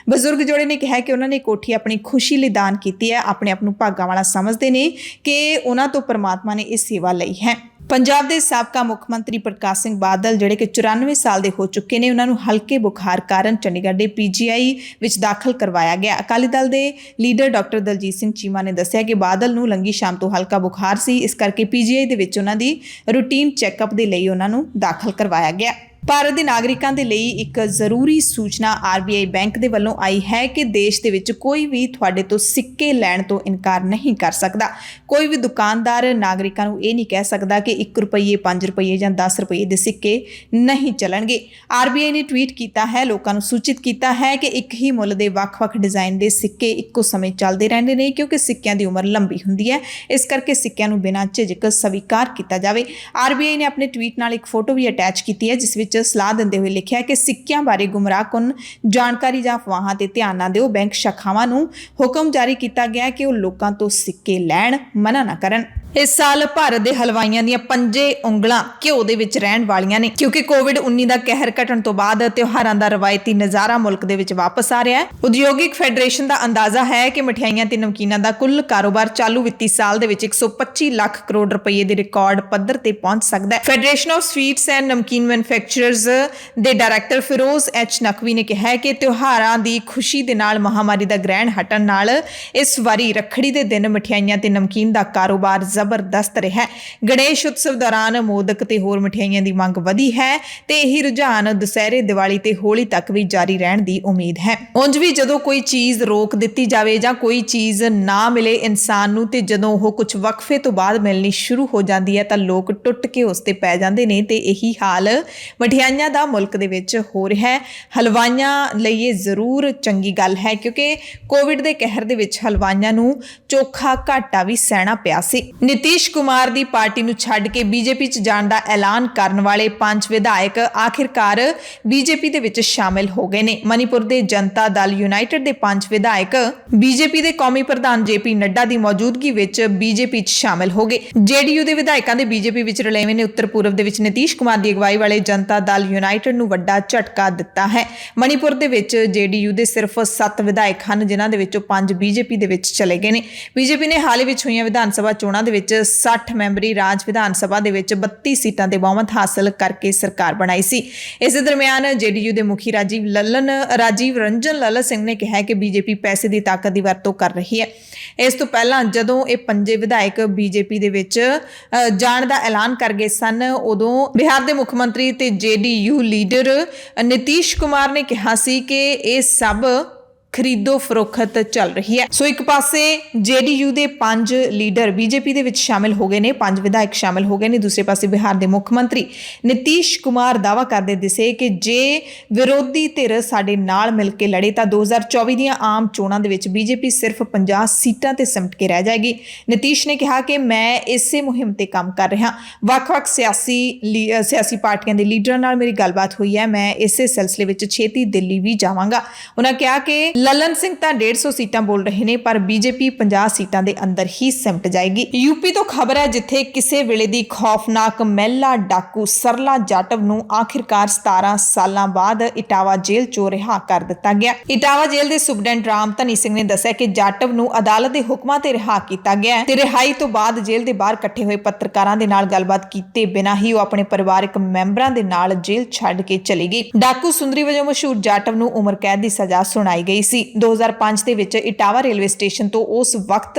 ਬਜ਼ੁਰਗ ਜੋੜੇ ਨੇ ਕਿਹਾ ਕਿ ਉਹਨਾਂ ਨੇ ਕੋਠੀ ਆਪਣੀ ਖੁਸ਼ੀ ਲਈ ਦਾਨ ਕੀਤੀ ਹੈ। ਆਪਣੇ ਆਪ ਨੂੰ ਭਾਗਾਂ ਵਾਲਾ ਸਮਝਦੇ ਨੇ ਕਿ ਉਹਨਾਂ ਤੋਂ ਪਰਮਾਤਮਾ ਨੇ ਇਹ ਸੇਵਾ ਲਈ ਹੈ। ਪੰਜਾਬ ਦੇ ਸਾਬਕਾ ਮੁੱਖ ਮੰਤਰੀ ਪ੍ਰਕਾਸ਼ ਸਿੰਘ ਬਾਦਲ, ਜਿਹੜੇ ਕਿ 94 ਸਾਲ ਦੇ ਹੋ ਚੁੱਕੇ ਨੇ, ਉਹਨਾਂ ਨੂੰ ਹਲਕੇ ਬੁਖਾਰ ਕਾਰਨ ਚੰਡੀਗੜ੍ਹ ਦੇ PGI ਵਿੱਚ ਦਾਖਲ ਕਰਵਾਇਆ ਗਿਆ। ਅਕਾਲੀ ਦਲ ਦੇ ਲੀਡਰ ਡਾਕਟਰ ਦਲਜੀਤ ਸਿੰਘ ਚੀਮਾ ਨੇ ਦੱਸਿਆ ਕਿ ਬਾਦਲ ਨੂੰ ਲੰਘੀ ਸ਼ਾਮ ਤੋਂ ਹਲਕਾ ਬੁਖਾਰ ਸੀ, ਇਸ ਕਰਕੇ PGI ਦੇ ਵਿੱਚ ਉਹਨਾਂ ਦੀ ਰੂਟੀਨ ਚੈੱਕਅਪ ਦੇ ਲਈ ਉਹਨਾਂ ਨੂੰ ਦਾਖਲ ਕਰਵਾਇਆ ਗਿਆ। ਭਾਰਤ ਦੇ ਨਾਗਰਿਕਾਂ ਦੇ ਲਈ ਇੱਕ ਜ਼ਰੂਰੀ ਸੂਚਨਾ RBI ਬੈਂਕ ਦੇ ਵੱਲੋਂ ਆਈ ਹੈ ਕਿ ਦੇਸ਼ ਦੇ ਵਿੱਚ ਕੋਈ ਵੀ ਤੁਹਾਡੇ ਤੋਂ ਸਿੱਕੇ ਲੈਣ ਤੋਂ ਇਨਕਾਰ ਨਹੀਂ ਕਰ ਸਕਦਾ। ਕੋਈ ਵੀ ਦੁਕਾਨਦਾਰ ਨਾਗਰਿਕਾਂ ਨੂੰ ਇਹ ਨਹੀਂ ਕਹਿ ਸਕਦਾ ਕਿ 1 ਰੁਪਏ, 5 ਰੁਪਏ ਜਾਂ 10 ਰੁਪਏ ਦੇ ਸਿੱਕੇ ਨਹੀਂ ਚੱਲਣਗੇ। RBI ਨੇ ਟਵੀਟ ਕੀਤਾ ਹੈ, ਲੋਕਾਂ ਨੂੰ ਸੂਚਿਤ ਕੀਤਾ ਹੈ ਕਿ ਇੱਕ ਹੀ ਮੁੱਲ ਦੇ ਵੱਖ-ਵੱਖ ਡਿਜ਼ਾਈਨ ਦੇ ਸਿੱਕੇ ਇੱਕੋ ਸਮੇਂ ਚੱਲਦੇ ਰਹਿੰਦੇ ਨੇ, ਕਿਉਂਕਿ ਸਿੱਕਿਆਂ ਦੀ ਉਮਰ ਲੰਬੀ ਹੁੰਦੀ ਹੈ। ਇਸ ਕਰਕੇ ਸਿੱਕਿਆਂ ਨੂੰ ਬਿਨਾਂ ਝਿਜਕ ਸਵੀਕਾਰ ਕੀਤਾ ਜਾਵੇ। RBI ਨੇ ਆਪਣੇ ਟਵੀਟ ਨਾਲ ਇੱਕ ਫੋਟੋ ਵੀ ਅਟੈਚ ਕੀਤੀ ਹੈ, ਜਿਸ ਵਿੱਚ ਸਲਾਹ ਦਿੰਦੇ ਹੋਏ ਲਿਖਿਆ ਕਿ ਸਿੱਕਿਆਂ ਬਾਰੇ ਗੁੰਮਰਾਹਕੁਨ ਜਾਣਕਾਰੀ ਜਾਂ ਅਫਵਾਹਾਂ ਤੇ ਧਿਆਨ ਨਾ ਦਿਓ। ਬੈਂਕ ਸ਼ਾਖਾਵਾਂ ਨੂੰ ਹੁਕਮ ਜਾਰੀ ਕੀਤਾ ਗਿਆ ਕਿ ਉਹ ਲੋਕਾਂ ਤੋਂ ਸਿੱਕੇ ਲੈਣ ਮਨਾ ਨਾ ਕਰਨ। ਇਸ ਸਾਲ ਭਾਰਤ ਦੇ ਹਲਵਾਈਆਂ ਦੀਆਂ 5 ਉਂਗਲਾਂ ਘਿਓ ਦੇ ਵਿੱਚ ਰਹਿਣ ਵਾਲੀਆਂ ਨੇ, ਕਿਉਂਕਿ COVID-19 ਦਾ ਕਹਿਰ ਘਟਣ ਤੋਂ ਬਾਅਦ ਤਿਉਹਾਰਾਂ ਦਾ ਰਵਾਇਤੀ ਨਜ਼ਾਰਾ ਮੁਲਕ ਦੇ ਵਿੱਚ ਵਾਪਸ ਆ ਰਿਹਾ ਹੈ। ਉਦਯੋਗਿਕ ਫੈਡਰੇਸ਼ਨ ਦਾ ਅੰਦਾਜ਼ਾ ਹੈ ਕਿ ਮਠਿਆਈਆਂ ਤੇ ਨਮਕੀਨਾਂ ਦਾ ਕੁੱਲ ਕਾਰੋਬਾਰ ਚਾਲੂ ਵਿੱਤੀ ਸਾਲ ਦੇ ਵਿੱਚ 125 ਲੱਖ ਕਰੋੜ ਰੁਪਏ ਦੇ ਰਿਕਾਰਡ ਪੱਧਰ ਤੇ ਪਹੁੰਚ ਸਕਦਾ ਹੈ। ਫੈਡਰੇਸ਼ਨ ਆਫ ਸਵੀਟਸ ਐਂਡ ਨਮਕੀਨ ਮੈਨੂਫੈਕਚਰਰਜ਼ ਦੇ ਡਾਇਰੈਕਟਰ ਫਿਰੋਜ਼ H ਨਕਵੀ ਨੇ ਕਿਹਾ ਹੈ ਕਿ ਤਿਉਹਾਰਾਂ ਦੀ ਖੁਸ਼ੀ ਦੇ ਨਾਲ ਮਹਾਮਾਰੀ ਦਾ ਗ੍ਰਹਿਣ ਹਟਣ ਨਾਲ ਇਸ ਵਾਰੀ ਰੱਖੜੀ ਦੇ ਦਿਨ ਮਠਿਆਈਆਂ ਤੇ ਨਮਕੀਨ ਦਾ ਕਾਰੋਬਾਰ ਜ਼ਬਰਦਸਤ ਰਿਹਾ ਹੈ। ਗਣੇਸ਼ ਉਤਸਵ ਦੌਰਾਨ ਮੋਦਕ ਤੇ ਹੋਰ ਮਠਿਆਈਆਂ ਦੀ ਮੰਗ ਵਧੀ ਹੈ ਤੇ ਇਹੀ ਰੁਝਾਨ ਦੁਸਹਿਰੇ, ਦੀਵਾਲੀ ਤੇ ਹੋਲੀ ਤੱਕ ਵੀ ਜਾਰੀ ਰਹਿਣ ਦੀ ਉਮੀਦ ਹੈ। ਉਂਝ ਵੀ ਜਦੋਂ ਕੋਈ ਚੀਜ਼ ਰੋਕ ਦਿੱਤੀ ਜਾਵੇ ਜਾਂ ਕੋਈ ਚੀਜ਼ ਨਾ ਮਿਲੇ ਇਨਸਾਨ ਨੂੰ, ਤੇ ਜਦੋਂ ਉਹ ਕੁਝ ਵਕਫੇ ਤੋਂ ਬਾਅਦ ਮਿਲਣੀ ਸ਼ੁਰੂ ਹੋ ਜਾਂਦੀ ਹੈ ਤਾਂ ਲੋਕ ਟੁੱਟ ਕੇ ਉਸ ਤੇ ਪੈ ਜਾਂਦੇ ਨੇ, ਤੇ ਇਹੀ ਹਾਲ ਮਠਿਆਈਆਂ ਦਾ ਮੁਲਕ ਦੇ ਵਿੱਚ ਹੋ ਰਿਹਾ ਹੈ। ਹਲਵਾਈਆਂ ਲਈ ਇਹ ਜ਼ਰੂਰ ਚੰਗੀ ਗੱਲ ਹੈ, ਕਿਉਂਕਿ ਕੋਵਿਡ ਦੇ ਕਹਿਰ ਦੇ ਵਿੱਚ ਹਲਵਾਈਆਂ ਨੂੰ ਚੋਖਾ ਘਾਟਾ ਵੀ ਸਹਿਣਾ ਪਿਆ ਸੀ। ਨਿਤੀਸ਼ ਕੁਮਾਰ ਦੀ ਪਾਰਟੀ ਨੂੰ ਛੱਡ ਕੇ ਬੀਜੇਪੀ 'ਚ ਜਾਣ ਦਾ ਐਲਾਨ ਕਰਨ ਵਾਲੇ 5 ਵਿਧਾਇਕ ਆਖਿਰਕਾਰ ਬੀਜੇਪੀ ਦੇ ਵਿੱਚ ਸ਼ਾਮਿਲ ਹੋ ਗਏ ਨੇ। ਮਨੀਪੁਰ ਦੇ ਜਨਤਾ ਦਲ ਯੂਨਾਈਟਿਡ ਦੇ 5 ਵਿਧਾਇਕ ਬੀਜੇਪੀ ਦੇ ਕੌਮੀ ਪ੍ਰਧਾਨ ਜੇਪੀ ਨੱਡਾ ਦੀ ਮੌਜੂਦਗੀ ਵਿੱਚ ਬੀਜੇਪੀ 'ਚ ਸ਼ਾਮਿਲ ਹੋ ਗਏ। ਜੇਡੀਯੂ ਦੇ ਵਿਧਾਇਕਾਂ ਦੇ ਬੀਜੇਪੀ ਵਿੱਚ ਰਲੇਵੇਂ ਨੇ ਉੱਤਰ ਪੂਰਬ ਦੇ ਵਿੱਚ ਨਿਤੀਸ਼ ਕੁਮਾਰ ਦੀ ਅਗਵਾਈ ਵਾਲੇ ਜਨਤਾ ਦਲ ਯੂਨਾਈਟਿਡ ਨੂੰ ਵੱਡਾ ਝਟਕਾ ਦਿੱਤਾ ਹੈ। ਮਨੀਪੁਰ ਦੇ ਵਿੱਚ ਜੇਡੀਯੂ ਦੇ ਸਿਰਫ 7 ਵਿਧਾਇਕ ਹਨ, ਜਿਨ੍ਹਾਂ ਦੇ ਵਿੱਚੋਂ 5 ਬੀਜੇਪੀ ਦੇ ਵਿੱਚ ਚਲੇ ਗਏ ਨੇ। ਬੀਜੇਪੀ ਨੇ ਹਾਲ ਹੀ ਵਿੱਚ ਹੋਈਆਂ ਵਿਧਾਨ ਸਭਾ ਚੋਣਾਂ ਦੇ ਵਿੱਚ 60 ਮੈਂਬਰੀ ਰਾਜ ਵਿਧਾਨ ਸਭਾ ਦੇ ਵਿੱਚ 32 ਸੀਟਾਂ ਤੇ ਬਹੁਮਤ ਹਾਸਲ ਕਰਕੇ ਸਰਕਾਰ ਬਣਾਈ ਸੀ। ਇਸੇ ਦਰਮਿਆਨ ਜੇਡੀਯੂ ਦੇ ਮੁਖੀ ਰਾਜੀਵ ਰੰਜਨ ਲੱਲਾ ਸਿੰਘ ਨੇ ਕਿਹਾ ਕਿ ਬੀਜੇਪੀ ਪੈਸੇ ਦੀ ਤਾਕਤ ਦੀ ਵਰਤੋਂ ਕਰ ਰਹੀ ਹੈ। ਇਸ ਤੋਂ ਪਹਿਲਾਂ ਜਦੋਂ ਇਹ 5 ਵਿਧਾਇਕ ਬੀਜੇਪੀ ਦੇ ਵਿੱਚ ਜਾਣ ਦਾ ਐਲਾਨ ਕਰ ਗਏ ਸਨ, ਉਦੋਂ ਬਿਹਾਰ ਦੇ ਮੁੱਖ ਮੰਤਰੀ ਤੇ ਜੇਡੀਯੂ ਲੀਡਰ ਨਿਤੀਸ਼ ਕੁਮਾਰ ਨੇ ਕਿਹਾ ਸੀ ਕਿ ਇਹ ਸਭ ਖਰੀਦੋ ਫਰੋਖਤ ਚੱਲ ਰਹੀ ਹੈ। ਸੋ ਇੱਕ ਪਾਸੇ ਜੇਡੀਯੂ ਦੇ 5 ਲੀਡਰ ਬੀਜੇਪੀ ਦੇ ਵਿੱਚ ਸ਼ਾਮਿਲ ਹੋ ਗਏ ਨੇ, 5 ਵਿਧਾਇਕ ਸ਼ਾਮਿਲ ਹੋ ਗਏ ਨੇ। ਦੂਸਰੇ ਪਾਸੇ ਬਿਹਾਰ ਦੇ ਮੁੱਖ ਮੰਤਰੀ ਨਿਤੀਸ਼ ਕੁਮਾਰ ਦਾਅਵਾ ਕਰਦੇ ਦਿਸੇ ਕਿ ਜੇ ਵਿਰੋਧੀ ਧਿਰ ਸਾਡੇ ਨਾਲ ਮਿਲ ਕੇ ਲੜੇ ਤਾਂ 2024 ਦੀਆਂ ਆਮ ਚੋਣਾਂ ਦੇ ਵਿੱਚ ਬੀਜੇਪੀ ਸਿਰਫ 50 ਸੀਟਾਂ ਤੇ ਸਿਮਟ ਕੇ ਰਹਿ ਜਾਏਗੀ। ਨਿਤੀਸ਼ ਨੇ ਕਿਹਾ ਕਿ ਮੈਂ ਇਸੇ ਮੁਹਿੰਮ ਤੇ ਕੰਮ ਕਰ ਰਿਹਾ, ਵੱਖ-ਵੱਖ ਸਿਆਸੀ ਪਾਰਟੀਆਂ ਦੇ ਲੀਡਰਾਂ ਨਾਲ ਮੇਰੀ ਗੱਲਬਾਤ ਹੋਈ ਹੈ, ਮੈਂ ਇਸੇ ਸਿਲਸਿਲੇ ਵਿੱਚ ਛੇਤੀ ਦਿੱਲੀ ਵੀ ਜਾਵਾਂਗਾ। ਉਹਨਾਂ ਕਿਹਾ ਕਿ ਲਲਨ ਸਿੰਘ ਤਾਂ 150 ਸੀਟਾਂ ਬੋਲ ਰਹੇ ਨੇ, ਪਰ ਬੀਜੇਪੀ 50 ਸੀਟਾਂ ਦੇ ਅੰਦਰ ਹੀ ਸਿਮਟ ਜਾਏਗੀ। ਯੂਪੀ ਤੋਂ ਖਬਰ ਹੈ, ਜਿੱਥੇ ਕਿਸੇ ਵੇਲੇ ਦੀ ਖੌਫਨਾਕ ਮਹਿਲਾ ਡਾਕੂ ਸਰਲਾ ਜਾਟਵ ਨੂੰ ਆਖਿਰਕਾਰ 17 ਸਾਲਾਂ ਬਾਅਦ ਇਟਾਵਾ ਜੇਲ੍ਹ ਚੋਂ ਰਿਹਾ ਕਰ ਦਿੱਤਾ ਗਿਆ। ਇਟਾਵਾ ਜੇਲ੍ਹ ਦੇ ਸੁਪਰਡੈਂਟ ਰਾਮ ਧਨੀ ਸਿੰਘ ਨੇ ਦੱਸਿਆ ਕਿ ਜਾਟਵ ਨੂੰ ਅਦਾਲਤ ਦੇ ਹੁਕਮਾਂ ਤੇ ਰਿਹਾ ਕੀਤਾ ਗਿਆ ਤੇ ਰਿਹਾਈ ਤੋਂ ਬਾਅਦ ਜੇਲ੍ਹ ਦੇ ਬਾਹਰ ਇਕੱਠੇ ਹੋਏ ਪੱਤਰਕਾਰਾਂ ਦੇ ਨਾਲ ਗੱਲਬਾਤ ਕੀਤੇ ਬਿਨਾਂ ਹੀ ਉਹ ਆਪਣੇ ਪਰਿਵਾਰਕ ਮੈਂਬਰਾਂ ਦੇ ਨਾਲ ਜੇਲ੍ਹ ਛੱਡ ਕੇ ਚਲੀ ਗਈ। ਡਾਕੂ ਸੁੰਦਰੀ ਵਜੋਂ ਮਸ਼ਹੂਰ ਜਾਟਵ ਨੂੰ ਉਮਰ ਕੈਦ ਦੀ ਸਜ਼ਾ ਸੁਣਾਈ ਗਈ ਸੀ। 2005 ਦੇ ਵਿੱਚ ਇਟਾਵਾ ਰੇਲਵੇ ਸਟੇਸ਼ਨ ਤੋਂ ਉਸ ਵਕਤ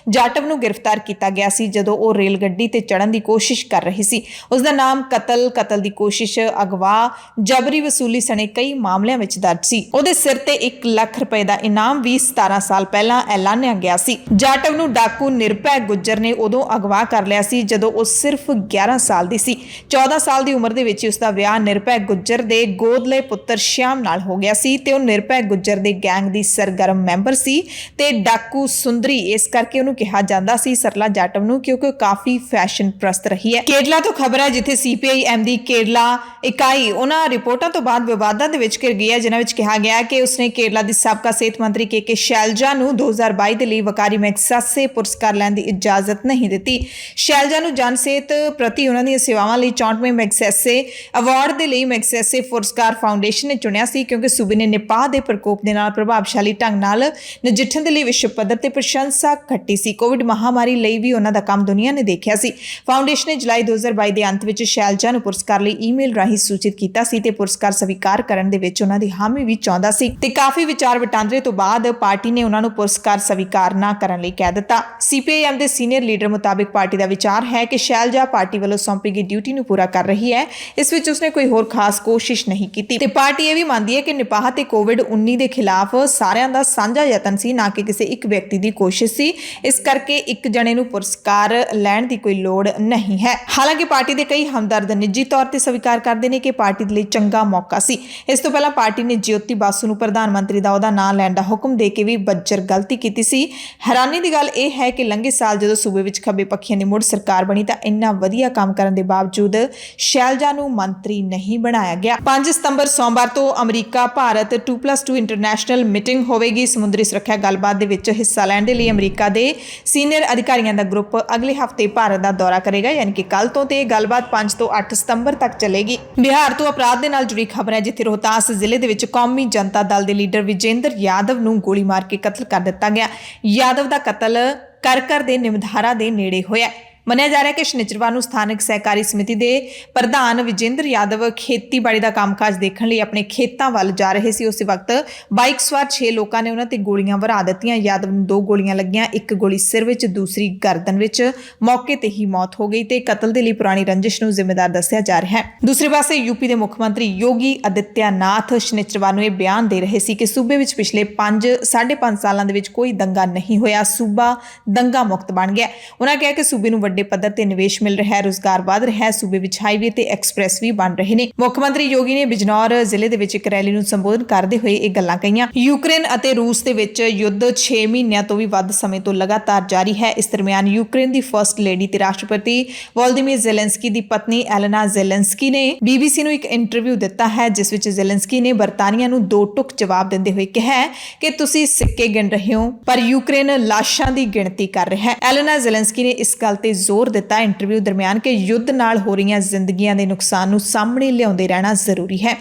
ਜਾਟਵ ਨੂੰ ਗ੍ਰਿਫਤਾਰ ਕੀਤਾ ਗਿਆ ਸੀ ਜਦੋਂ ਉਹ ਰੇਲ ਗੱਡੀ ਤੇ ਚੜ੍ਹਨ ਦੀ ਕੋਸ਼ਿਸ਼ ਕਰ ਰਹੀ ਸੀ। ਉਸ ਦਾ ਨਾਮ ਕਤਲ ਦੀ ਕੋਸ਼ਿਸ਼, ਅਗਵਾ, ਜਬਰੀ ਵਸੂਲੀ ਸਣੇ ਕਈ ਮਾਮਲਿਆਂ ਵਿੱਚ ਦਰਜ ਸੀ। ਉਹਦੇ ਸਿਰ ਤੇ 1 ਲੱਖ ਰੁਪਏ ਦਾ ਇਨਾਮ ਵੀ 17 ਸਾਲ ਪਹਿਲਾਂ ਐਲਾਨਿਆ ਗਿਆ ਸੀ। ਜਾਟਵ ਨੂੰ ਡਾਕੂ ਨਿਰਭੈ ਗੁੱਜਰ ਨੇ ਉਦੋਂ ਅਗਵਾ ਕਰ ਲਿਆ ਸੀ ਜਦੋਂ ਉਹ ਸਿਰਫ 11 ਸਾਲ ਦੀ ਸੀ। 14 ਸਾਲ ਦੀ ਉਮਰ ਦੇ ਵਿੱਚ ਉਸ ਦਾ ਵਿਆਹ ਨਿਰਭੈ ਗੁੱਜਰ ਦੇ ਗੋਦਲੇ ਪੁੱਤਰ ਸ਼ਿਆਮ ਨਾਲ ਹੋ ਗਿਆ ਸੀ ਤੇ ਉਹ ਨਿਰਭੈ ਗੁੱਜਰ ਦੇ ਗੈਂਗ ਦੀ ਸਰਗਰਮ ਮੈਂਬਰ ਸੀ ਤੇ ਡਾਕੂ ਸੁੰਦਰੀ ਇਸ ਕਰਕੇ ਉਹਨੂੰ ਕਿਹਾ ਜਾਂਦਾ ਸੀ ਸਰਲਾ ਜਾਟਵ ਨੂੰ, ਕਿਉਂਕਿ ਉਹ ਕਾਫੀ ਫੈਸ਼ਨ ਪ੍ਰਸਤ ਰਹੀ ਹੈ। ਕੇਰਲਾ ਤੋਂ ਖਬਰ ਹੈ, ਜਿੱਥੇ CPIM ਦੀ ਕੇਰਲਾ ਇਕਾਈ ਉਹਨਾਂ ਰਿਪੋਰਟਾਂ ਤੋਂ ਬਾਅਦ ਵਿਵਾਦਾਂ ਦੇ ਵਿੱਚ ਘਿਰ ਗਈ ਹੈ, ਜਿਨ੍ਹਾਂ ਵਿੱਚ ਕਿਹਾ ਗਿਆ ਕਿ ਉਸਨੇ ਕੇਰਲਾ ਦੀ ਸਾਬਕਾ ਸਿਹਤ ਮੰਤਰੀ ਕੇ ਸ਼ੈਲਜਾ ਨੂੰ 2022 ਦੇ ਲਈ ਵਕਾਰੀ ਮੈਗਸੈਸੇ ਪੁਰਸਕਾਰ ਲੈਣ ਦੀ ਇਜਾਜ਼ਤ ਨਹੀਂ ਦਿੱਤੀ। ਸ਼ੈਲਜਾ ਨੂੰ ਜਨ ਸਿਹਤ ਪ੍ਰਤੀ ਉਹਨਾਂ ਦੀਆਂ ਸੇਵਾਵਾਂ ਲਈ 64ਵੇਂ ਮੈਗਸੈਸੇ ਅਵਾਰਡ ਦੇ ਲਈ ਮੈਗਸੈਸੇ ਪੁਰਸਕਾਰ ਫਾਊਂਡੇਸ਼ਨ ਨੇ ਚੁਣਿਆ ਸੀ, ਕਿਉਂਕਿ ਸੂਬੇ ਨੇ ਨਿਪਾਹ ਦੇ ਪ੍ਰਕੋਪ ਦੇ ਨਾਲ ਪ੍ਰਭਾਵਸ਼ਾਲੀ ਢੰਗ ਨਾਲ ਨਜਿੱਠਣ ਦੇ ਲਈ ਵਿਸ਼ਵ ਪੱਧਰ ਤੇ ਪ੍ਰਸ਼ੰਸਾ ਖੱਟੀ ਸੀ। ਕੋਵਿਡ ਮਹਾਮਾਰੀ ਲਈ ਵੀ ਉਹਨਾਂ ਦਾ ਕੰਮ ਦੁਨੀਆ ਨੇ ਦੇਖਿਆ ਸੀ। ਫਾਊਂਡੇਸ਼ਨ ਨੇ ਜੁਲਾਈ 2022 ਦੇ ਅੰਤ ਵਿੱਚ ਸ਼ੈਲਜਾ ਨੂੰ ਪੁਰਸਕਾਰ ਲਈ ਈਮੇਲ ਰਾਹੀਂ ਸੂਚਿਤ ਕੀਤਾ ਸੀ ਤੇ ਪੁਰਸਕਾਰ ਸਵੀਕਾਰ ਕਰਨ ਦੇ ਵਿੱਚ ਉਹਨਾਂ ਦੀ ਹਾਮੀ ਵੀ ਚਾਹੁੰਦਾ ਸੀ ਤੇ ਕਾਫੀ ਵਿਚਾਰ ਵਟਾਂਦਰੇ ਤੋਂ ਬਾਅਦ ਪਾਰਟੀ ਨੇ ਉਹਨਾਂ ਨੂੰ ਪੁਰਸਕਾਰ ਸਵੀਕਾਰ ਨਾ ਕਰਨ ਲਈ ਕਹਿ ਦਿੱਤਾ। CPIM ਦੇ ਸੀਨੀਅਰ ਲੀਡਰ ਮੁਤਾਬਿਕ ਪਾਰਟੀ ਦਾ ਵਿਚਾਰ ਹੈ ਕਿ ਸ਼ੈਲਜਾ ਪਾਰਟੀ ਵੱਲੋਂ ਸੌਂਪੀ ਗਈ ਡਿਊਟੀ ਨੂੰ ਪੂਰਾ ਕਰ ਰਹੀ ਹੈ, ਇਸ ਵਿੱਚ ਉਸਨੇ ਕੋਈ ਹੋਰ ਖਾਸ ਕੋਸ਼ਿਸ਼ ਨਹੀਂ ਕੀਤੀ ਤੇ ਪਾਰਟੀ ਇਹ ਵੀ ਮੰਨਦੀ ਹੈ ਕਿ ਨਿਪਾਹ ਤੇ COVID-19 ਦੇ ਖਿਲਾਫ ਸਾਰਿਆਂ ਦਾ ਸਾਂਝਾ ਯਤਨ ਸੀ, ਨਾ ਕਿ ਕਿਸੇ ਇੱਕ ਵਿਅਕਤੀ ਦੀ ਕੋਸ਼ਿਸ਼ ਸੀ। ਇਸ ਕਰਕੇ ਇੱਕ ਜਣੇ ਨੂੰ ਪੁਰਸਕਾਰ ਲੈਣ ਦੀ ਕੋਈ ਲੋੜ ਨਹੀਂ ਹੈ। ਹਾਲਾਂਕਿ ਪਾਰਟੀ ਦੇ ਕਈ ਹਮਦਰਦ ਨਿੱਜੀ ਤੌਰ ਤੇ ਸਵੀਕਾਰ ਕਰਦੇ ਨੇ ਕਿ ਪਾਰਟੀ ਦੇ ਲਈ ਚੰਗਾ ਮੌਕਾ ਸੀ। ਇਸ ਤੋਂ ਪਹਿਲਾਂ ਪਾਰਟੀ ਨੇ ਜਯੋਤੀ ਬਾਸੂ ਨੂੰ ਪ੍ਰਧਾਨ ਮੰਤਰੀ ਦਾ ਅਹੁਦਾ ਨਾ ਲੈਣ ਦਾ ਹੁਕਮ ਦੇ ਕੇ ਵੀ ਬੱਜਰ ਗਲਤੀ ਕੀਤੀ ਸੀ। ਹੈਰਾਨੀ ਦੀ ਗੱਲ ਇਹ ਹੈ ਕਿ ਲੰਘੇ ਸਾਲ ਜਦੋਂ ਸੂਬੇ ਵਿੱਚ ਖੱਬੇ ਪੱਖੀਆਂ ਦੀ ਮੁੜ ਸਰਕਾਰ ਬਣੀ ਤਾਂ ਇੰਨਾ ਵਧੀਆ ਕੰਮ ਕਰਨ ਦੇ ਬਾਵਜੂਦ ਸ਼ੈਲਜਾ ਨੂੰ ਮੰਤਰੀ ਨਹੀਂ ਬਣਾਇਆ ਗਿਆ। 5 ਸਤੰਬਰ ਸੋਮਵਾਰ ਤੋਂ ਅਮਰੀਕਾ ਭਾਰਤ 2+2 ਇੰਟਰਨੈਸ਼ਨਲ ਮੀਟਿੰਗ ਹੋਵੇਗੀ। ਸਮੁੰਦਰੀ ਸੁਰੱਖਿਆ ਗੱਲਬਾਤ ਦੇ ਵਿੱਚ ਹਿੱਸਾ ਲੈਣ ਦੇ ਲਈ ਅਮਰੀਕਾ ਦੇ ਸੀਨੀਅਰ ਅਧਿਕਾਰੀਆਂ ਦਾ ਗਰੁੱਪ ਅਗਲੇ ਹਫ਼ਤੇ ਭਾਰਤ ਦਾ ਦੌਰਾ ਕਰੇਗਾ, ਯਾਨੀ ਕਿ ਕੱਲ ਤੋਂ, ਤੇ ਇਹ ਗੱਲਬਾਤ 5 ਤੋਂ 8 ਸਤੰਬਰ ਤੱਕ ਚੱਲੇਗੀ। ਬਿਹਾਰ ਤੋਂ ਅਪਰਾਧ ਦੇ ਨਾਲ ਜੁੜੀ ਖਬਰ ਹੈ, ਜਿੱਥੇ ਰੋਹਤਾਸ ਜ਼ਿਲ੍ਹੇ ਦੇ ਵਿੱਚ ਕੌਮੀ ਜਨਤਾ ਦਲ ਦੇ ਲੀਡਰ ਵਿਜੇਂਦਰ ਯਾਦਵ ਨੂੰ ਗੋਲੀ ਮਾਰ ਕੇ ਕਤਲ ਕਰ ਦਿੱਤਾ ਗਿਆ। ਯਾਦਵ ਦਾ ਕਤਲ ਕਰਕਰ ਦੇ ਨਿਮਧਾਰਾ ਦੇ ਨੇੜੇ ਹੋਇਆ। ਮੰਨਿਆ ਜਾ ਰਿਹਾ ਕਿ ਸ਼ਨੀਚਰਵਾਰ ਨੂੰ ਸਥਾਨਕ ਸਹਿਕਾਰੀ ਸਮਿਤੀ ਦੇ ਪ੍ਰਧਾਨ ਵਿਜੇਂਦਰ ਯਾਦਵ ਖੇਤੀਬਾੜੀ ਦਾ ਕੰਮਕਾਜ ਦੇਖਣ ਲਈ ਆਪਣੇ ਖੇਤਾਂ ਵੱਲ ਜਾ ਰਹੇ ਸੀ। ਉਸੇ ਵਕਤ ਬਾਈਕ ਸਵਾਰ 6 ਲੋਕਾਂ ਨੇ ਉਹਨਾਂ ਤੇ ਗੋਲੀਆਂ ਵਰਾ ਦਿੱਤੀਆਂ। ਯਾਦਵ ਨੂੰ 2 ਗੋਲੀਆਂ ਲੱਗੀਆਂ, ਇੱਕ ਗੋਲੀ ਸਿਰ ਵਿੱਚ, ਦੂਸਰੀ ਗਰਦਨ ਵਿੱਚ। ਮੌਕੇ ਤੇ ਹੀ ਮੌਤ ਹੋ ਗਈ ਤੇ ਕਤਲ ਦੇ ਲਈ ਪੁਰਾਣੀ ਰੰਜਿਸ਼ ਨੂੰ ਜ਼ਿੰਮੇਦਾਰ ਦੱਸਿਆ ਜਾ ਰਿਹਾ ਹੈ। ਦੂਸਰੇ ਪਾਸੇ ਯੂਪੀ ਦੇ ਮੁੱਖ ਮੰਤਰੀ ਯੋਗੀ ਆਦਿੱਤਿਆਨਾਥ ਸ਼ਨੀਚਰਵਾਰ ਨੂੰ ਇਹ ਬਿਆਨ ਦੇ ਰਹੇ ਸੀ ਕਿ ਸੂਬੇ ਵਿੱਚ ਪਿਛਲੇ 5.5 ਸਾਲਾਂ ਦੇ ਵਿੱਚ ਕੋਈ ਦੰਗਾ ਨਹੀਂ ਹੋਇਆ, ਸੂਬਾ ਦੰਗਾ ਮੁਕਤ ਬਣ ਗਿਆ। ਉਹਨਾਂ ਕਿਹਾ ਕਿ ਸੂਬੇ ਨੂੰ ਵੱਡੇ ਪੱਧਰ ਤੇ ਨਿਵੇਸ਼ ਮਿਲ ਰਿਹਾ ਹੈ, ਰੁਜ਼ਗਾਰ ਵਧ ਰਿਹਾ ਹੈ, ਸੂਬੇ ਵਿੱਚ ਹਾਈਵੇ ਤੇ ਐਕਸਪ੍ਰੈਸ ਵੀ ਬਣ ਰਹੇ ਨੇ। ਮੁੱਖ ਮੰਤਰੀ ਯੋਗੀ ਨੇ ਬਿਜਨੌਰ ਜ਼ਿਲ੍ਹੇ ਦੇ ਵਿੱਚ ਇੱਕ ਰੈਲੀ ਨੂੰ ਸੰਬੋਧਨ ਕਰਦੇ ਹੋਏ ਇਹ ਗੱਲਾਂ ਕਹੀਆਂ। ਯੂਕਰੇਨ ਅਤੇ ਰੂਸ ਦੇ ਵਿੱਚ ਯੁੱਧ 6 ਮਹੀਨਿਆਂ ਤੋਂ ਵੀ ਵੱਧ ਸਮੇਂ ਤੋਂ ਲਗਾਤਾਰ ਜਾਰੀ ਹੈ। ਇਸ ਦਰਮਿਆਨ ਯੂਕਰੇਨ ਦੀ ਫਰਸਟ ਲੇਡੀ ਤੇ ਰਾਸ਼ਟਰਪਤੀ ਵੋਲੋਦੀਮੀਰ ਜ਼ੈਲੈਂਸਕੀ ਦੀ ਪਤਨੀ ਐਲੇਨਾ ਜ਼ੈਲੈਂਸਕੀ ਨੇ BBC ਨੂੰ ਇੱਕ ਇੰਟਰਵਿਊ ਦਿੱਤਾ ਹੈ, ਜਿਸ ਵਿੱਚ ਜ਼ੈਲੈਂਸਕੀ ਨੇ ਬਰਤਾਨੀਆ ਨੂੰ ਦੋ ਟੁਕ ਜਵਾਬ ਦਿੰਦੇ ਹੋਏ ਕਿਹਾ ਹੈ ਕਿ ਤੁਸੀਂ ਸਿੱਕੇ ਗਿਣ ਰਹੇ ਹੋ ਪਰ ਯੂਕਰੇਨ ਲਾਸ਼ਾਂ ਦੀ ਗਿਣਤੀ ਕਰ ਰਿਹਾ ਹੈ। ਐਲੇਨਾ ਜ਼ੈਲੈਂਸਕੀ ਨੇ ਇਸ ਗੱਲ ਤੇ ਜ਼ੋਰ ਦਿੱਤਾ ਇੰਟਰਵਿਊ ਦਰਮਿਆਨ ਕਿ ਯੁੱਧ ਨਾਲ ਹੋ ਰਹੀਆਂ ਜ਼ਿੰਦਗੀਆਂ ਦੇ ਨੁਕਸਾਨ ਨੂੰ ਸਾਹਮਣੇ ਲਿਆਉਂਦੇ ਰਹਿਣਾ ਜ਼ਰੂਰੀ ਹੈ।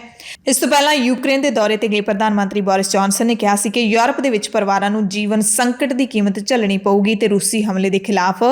ਇਸ ਤੋਂ ਪਹਿਲਾਂ ਯੂਕਰੇਨ ਦੇ ਦੌਰੇ ਤੇ ਗਏ ਪ੍ਰਧਾਨ ਮੰਤਰੀ ਬੋਰਿਸ ਜੌਨਸਨ ਨੇ ਕਿਹਾ ਸੀ ਕਿ ਯੂਰਪ ਦੇ ਵਿੱਚ ਪਰਿਵਾਰਾਂ ਨੂੰ ਜੀਵਨ ਸੰਕਟ ਦੀ ਕੀਮਤ ਝੱਲਣੀ ਪਊਗੀ ਤੇ ਰੂਸੀ ਹਮਲੇ ਦੇ ਖਿਲਾਫ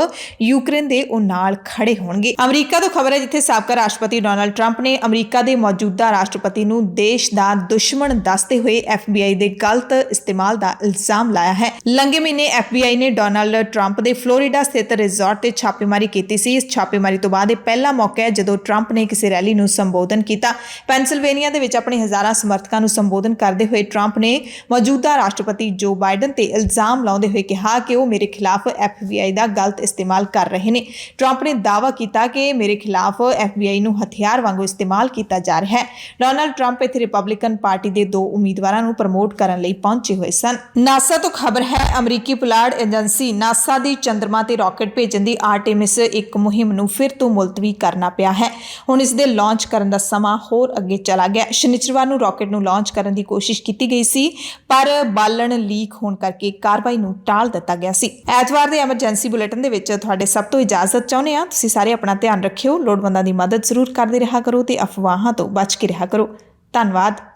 ਯੂਕਰੇਨ ਦੇ ਉਹ ਨਾਲ ਖੜੇ ਹੋਣਗੇ। ਅਮਰੀਕਾ ਤੋਂ ਖਬਰ ਹੈ, ਜਿੱਥੇ ਸਾਬਕਾ ਰਾਸ਼ਟਰਪਤੀ ਡੋਨਾਲਡ ਟਰੰਪ ਨੇ ਅਮਰੀਕਾ ਦੇ ਮੌਜੂਦਾ ਰਾਸ਼ਟਰਪਤੀ ਨੂੰ ਦੇਸ਼ ਦਾ ਦੁਸ਼ਮਣ ਦੱਸਦੇ ਹੋਏ FBI ਦੇ ਗਲਤ ਇਸਤੇਮਾਲ ਦਾ ਇਲਜ਼ਾਮ ਲਾਇਆ ਹੈ। ਲੰਘੇ ਮਹੀਨੇ FBI ਨੇ ਡੋਨਾਲਡ ਟਰੰਪ ਦੇ ਫਲੋਰੀਡਾ ਸਥਿਤ ਰਿਜ਼ੋਰਟ ਤੇ ਛਾਪੇਮਾਰੀ ਕੀਤੀ ਸੀ। ਇਸ ਛਾਪੇਮਾਰੀ ਤੋਂ ਬਾਅਦ ਇਹ ਪਹਿਲਾ ਮੌਕਾ ਹੈ ਜਦੋਂ ਟਰੰਪ ਨੇ ਕਿਸੇ ਰੈਲੀ ਨੂੰ ਸੰਬੋਧਨ ਕੀਤਾ। ਪੈਨਸਿਲਵੇਨੀਆ ਦੇ ਵਿੱਚ ਆਪਣੇ ਹਜ਼ਾਰਾਂ ਸਮਰਥਕਾਂ ਨੂੰ ਸੰਬੋਧਨ ਕਰਦੇ ਹੋਏ ਟਰੰਪ ਨੇ ਮੌਜੂਦਾ ਰਾਸ਼ਟਰਪਤੀ ਜੋ ਬਾਈਡਨ ਤੇ ਇਲਜ਼ਾਮ ਲਾਉਂਦੇ ਹੋਏ ਕਿਹਾ ਕਿ ਉਹ ਮੇਰੇ ਖਿਲਾਫ FBI ਦਾ ਗਲਤ ਇਸਤੇਮਾਲ ਕਰ ਰਹੇ ਨੇ। ਟਰੰਪ ਨੇ ਦਾਅਵਾ ਕੀਤਾ ਕਿ ਮੇਰੇ ਖਿਲਾਫ FBI ਨੂੰ ਹਥਿਆਰ ਵਾਂਗੂ ਇਸਤੇਮਾਲ ਕੀਤਾ ਜਾ ਰਿਹਾ ਹੈ। ਡੋਨਾਲਡ ਟਰੰਪ ਇੱਥੇ ਰਿਪਬਲਿਕਨ ਪਾਰਟੀ ਦੇ ਦੋ ਉਮੀਦਵਾਰਾਂ ਨੂੰ ਪ੍ਰਮੋਟ ਕਰਨ ਲਈ ਪਹੁੰਚੇ ਹੋਏ ਸਨ। ਨਾਸਾ ਤੋਂ ਖਬਰ ਹੈ, ਅਮਰੀਕੀ ਪੁਲਾੜ ਏਜੰਸੀ ਨਾਸਾ ਦੀ ਚੰਦਰਮਾ ਤੇ ਰਾਕੇਟ ਭੇਜਣ ਦੀ ਆਰਟੇਮਿਸ 1 ਮੁਹਿੰਮ ਨੂੰ ਫਿਰ ਤੋਂ ਮੁਲਤਵੀ ਕਰਨਾ ਪਿਆ ਹੈ। ਹੁਣ ਇਸ ਦੇ ਲਾਂਚ ਕਰਨ ਦਾ ਸਮਾਂ ਹੋਰ ਅੱਗੇ ਚਲਾ ਗਿਆ। ਸ਼ਨੀਚਰਵਾਰ ਨੂੰ ਰਾਕੇਟ ਨੂੰ ਲਾਂਚ ਕਰਨ ਦੀ ਕੋਸ਼ਿਸ਼ ਕੀਤੀ ਗਈ ਸੀ, ਪਰ ਬਾਲਣ ਲੀਕ ਹੋਣ ਕਰਕੇ ਕਾਰਵਾਈ ਨੂੰ ਟਾਲ ਦਿੱਤਾ ਗਿਆ ਸੀ। ਐਤਵਾਰ ਦੇ ਐਮਰਜੈਂਸੀ ਬੁਲੇਟਿਨ ਦੇ ਵਿੱਚ ਤੁਹਾਡੇ ਸਭ ਤੋਂ ਇਜਾਜ਼ਤ ਚਾਹੁੰਦੇ ਹਾਂ। ਤੁਸੀਂ ਸਾਰੇ ਆਪਣਾ ਧਿਆਨ ਰੱਖਿਓ, ਲੋੜਵੰਦਾਂ ਦੀ ਮਦਦ ਜ਼ਰੂਰ ਕਰਦੇ ਰਿਹਾ ਕਰੋ ਤੇ ਅਫਵਾਹਾਂ ਤੋਂ ਬਚ ਕੇ ਰਿਹਾ ਕਰੋ। ਧੰਨਵਾਦ।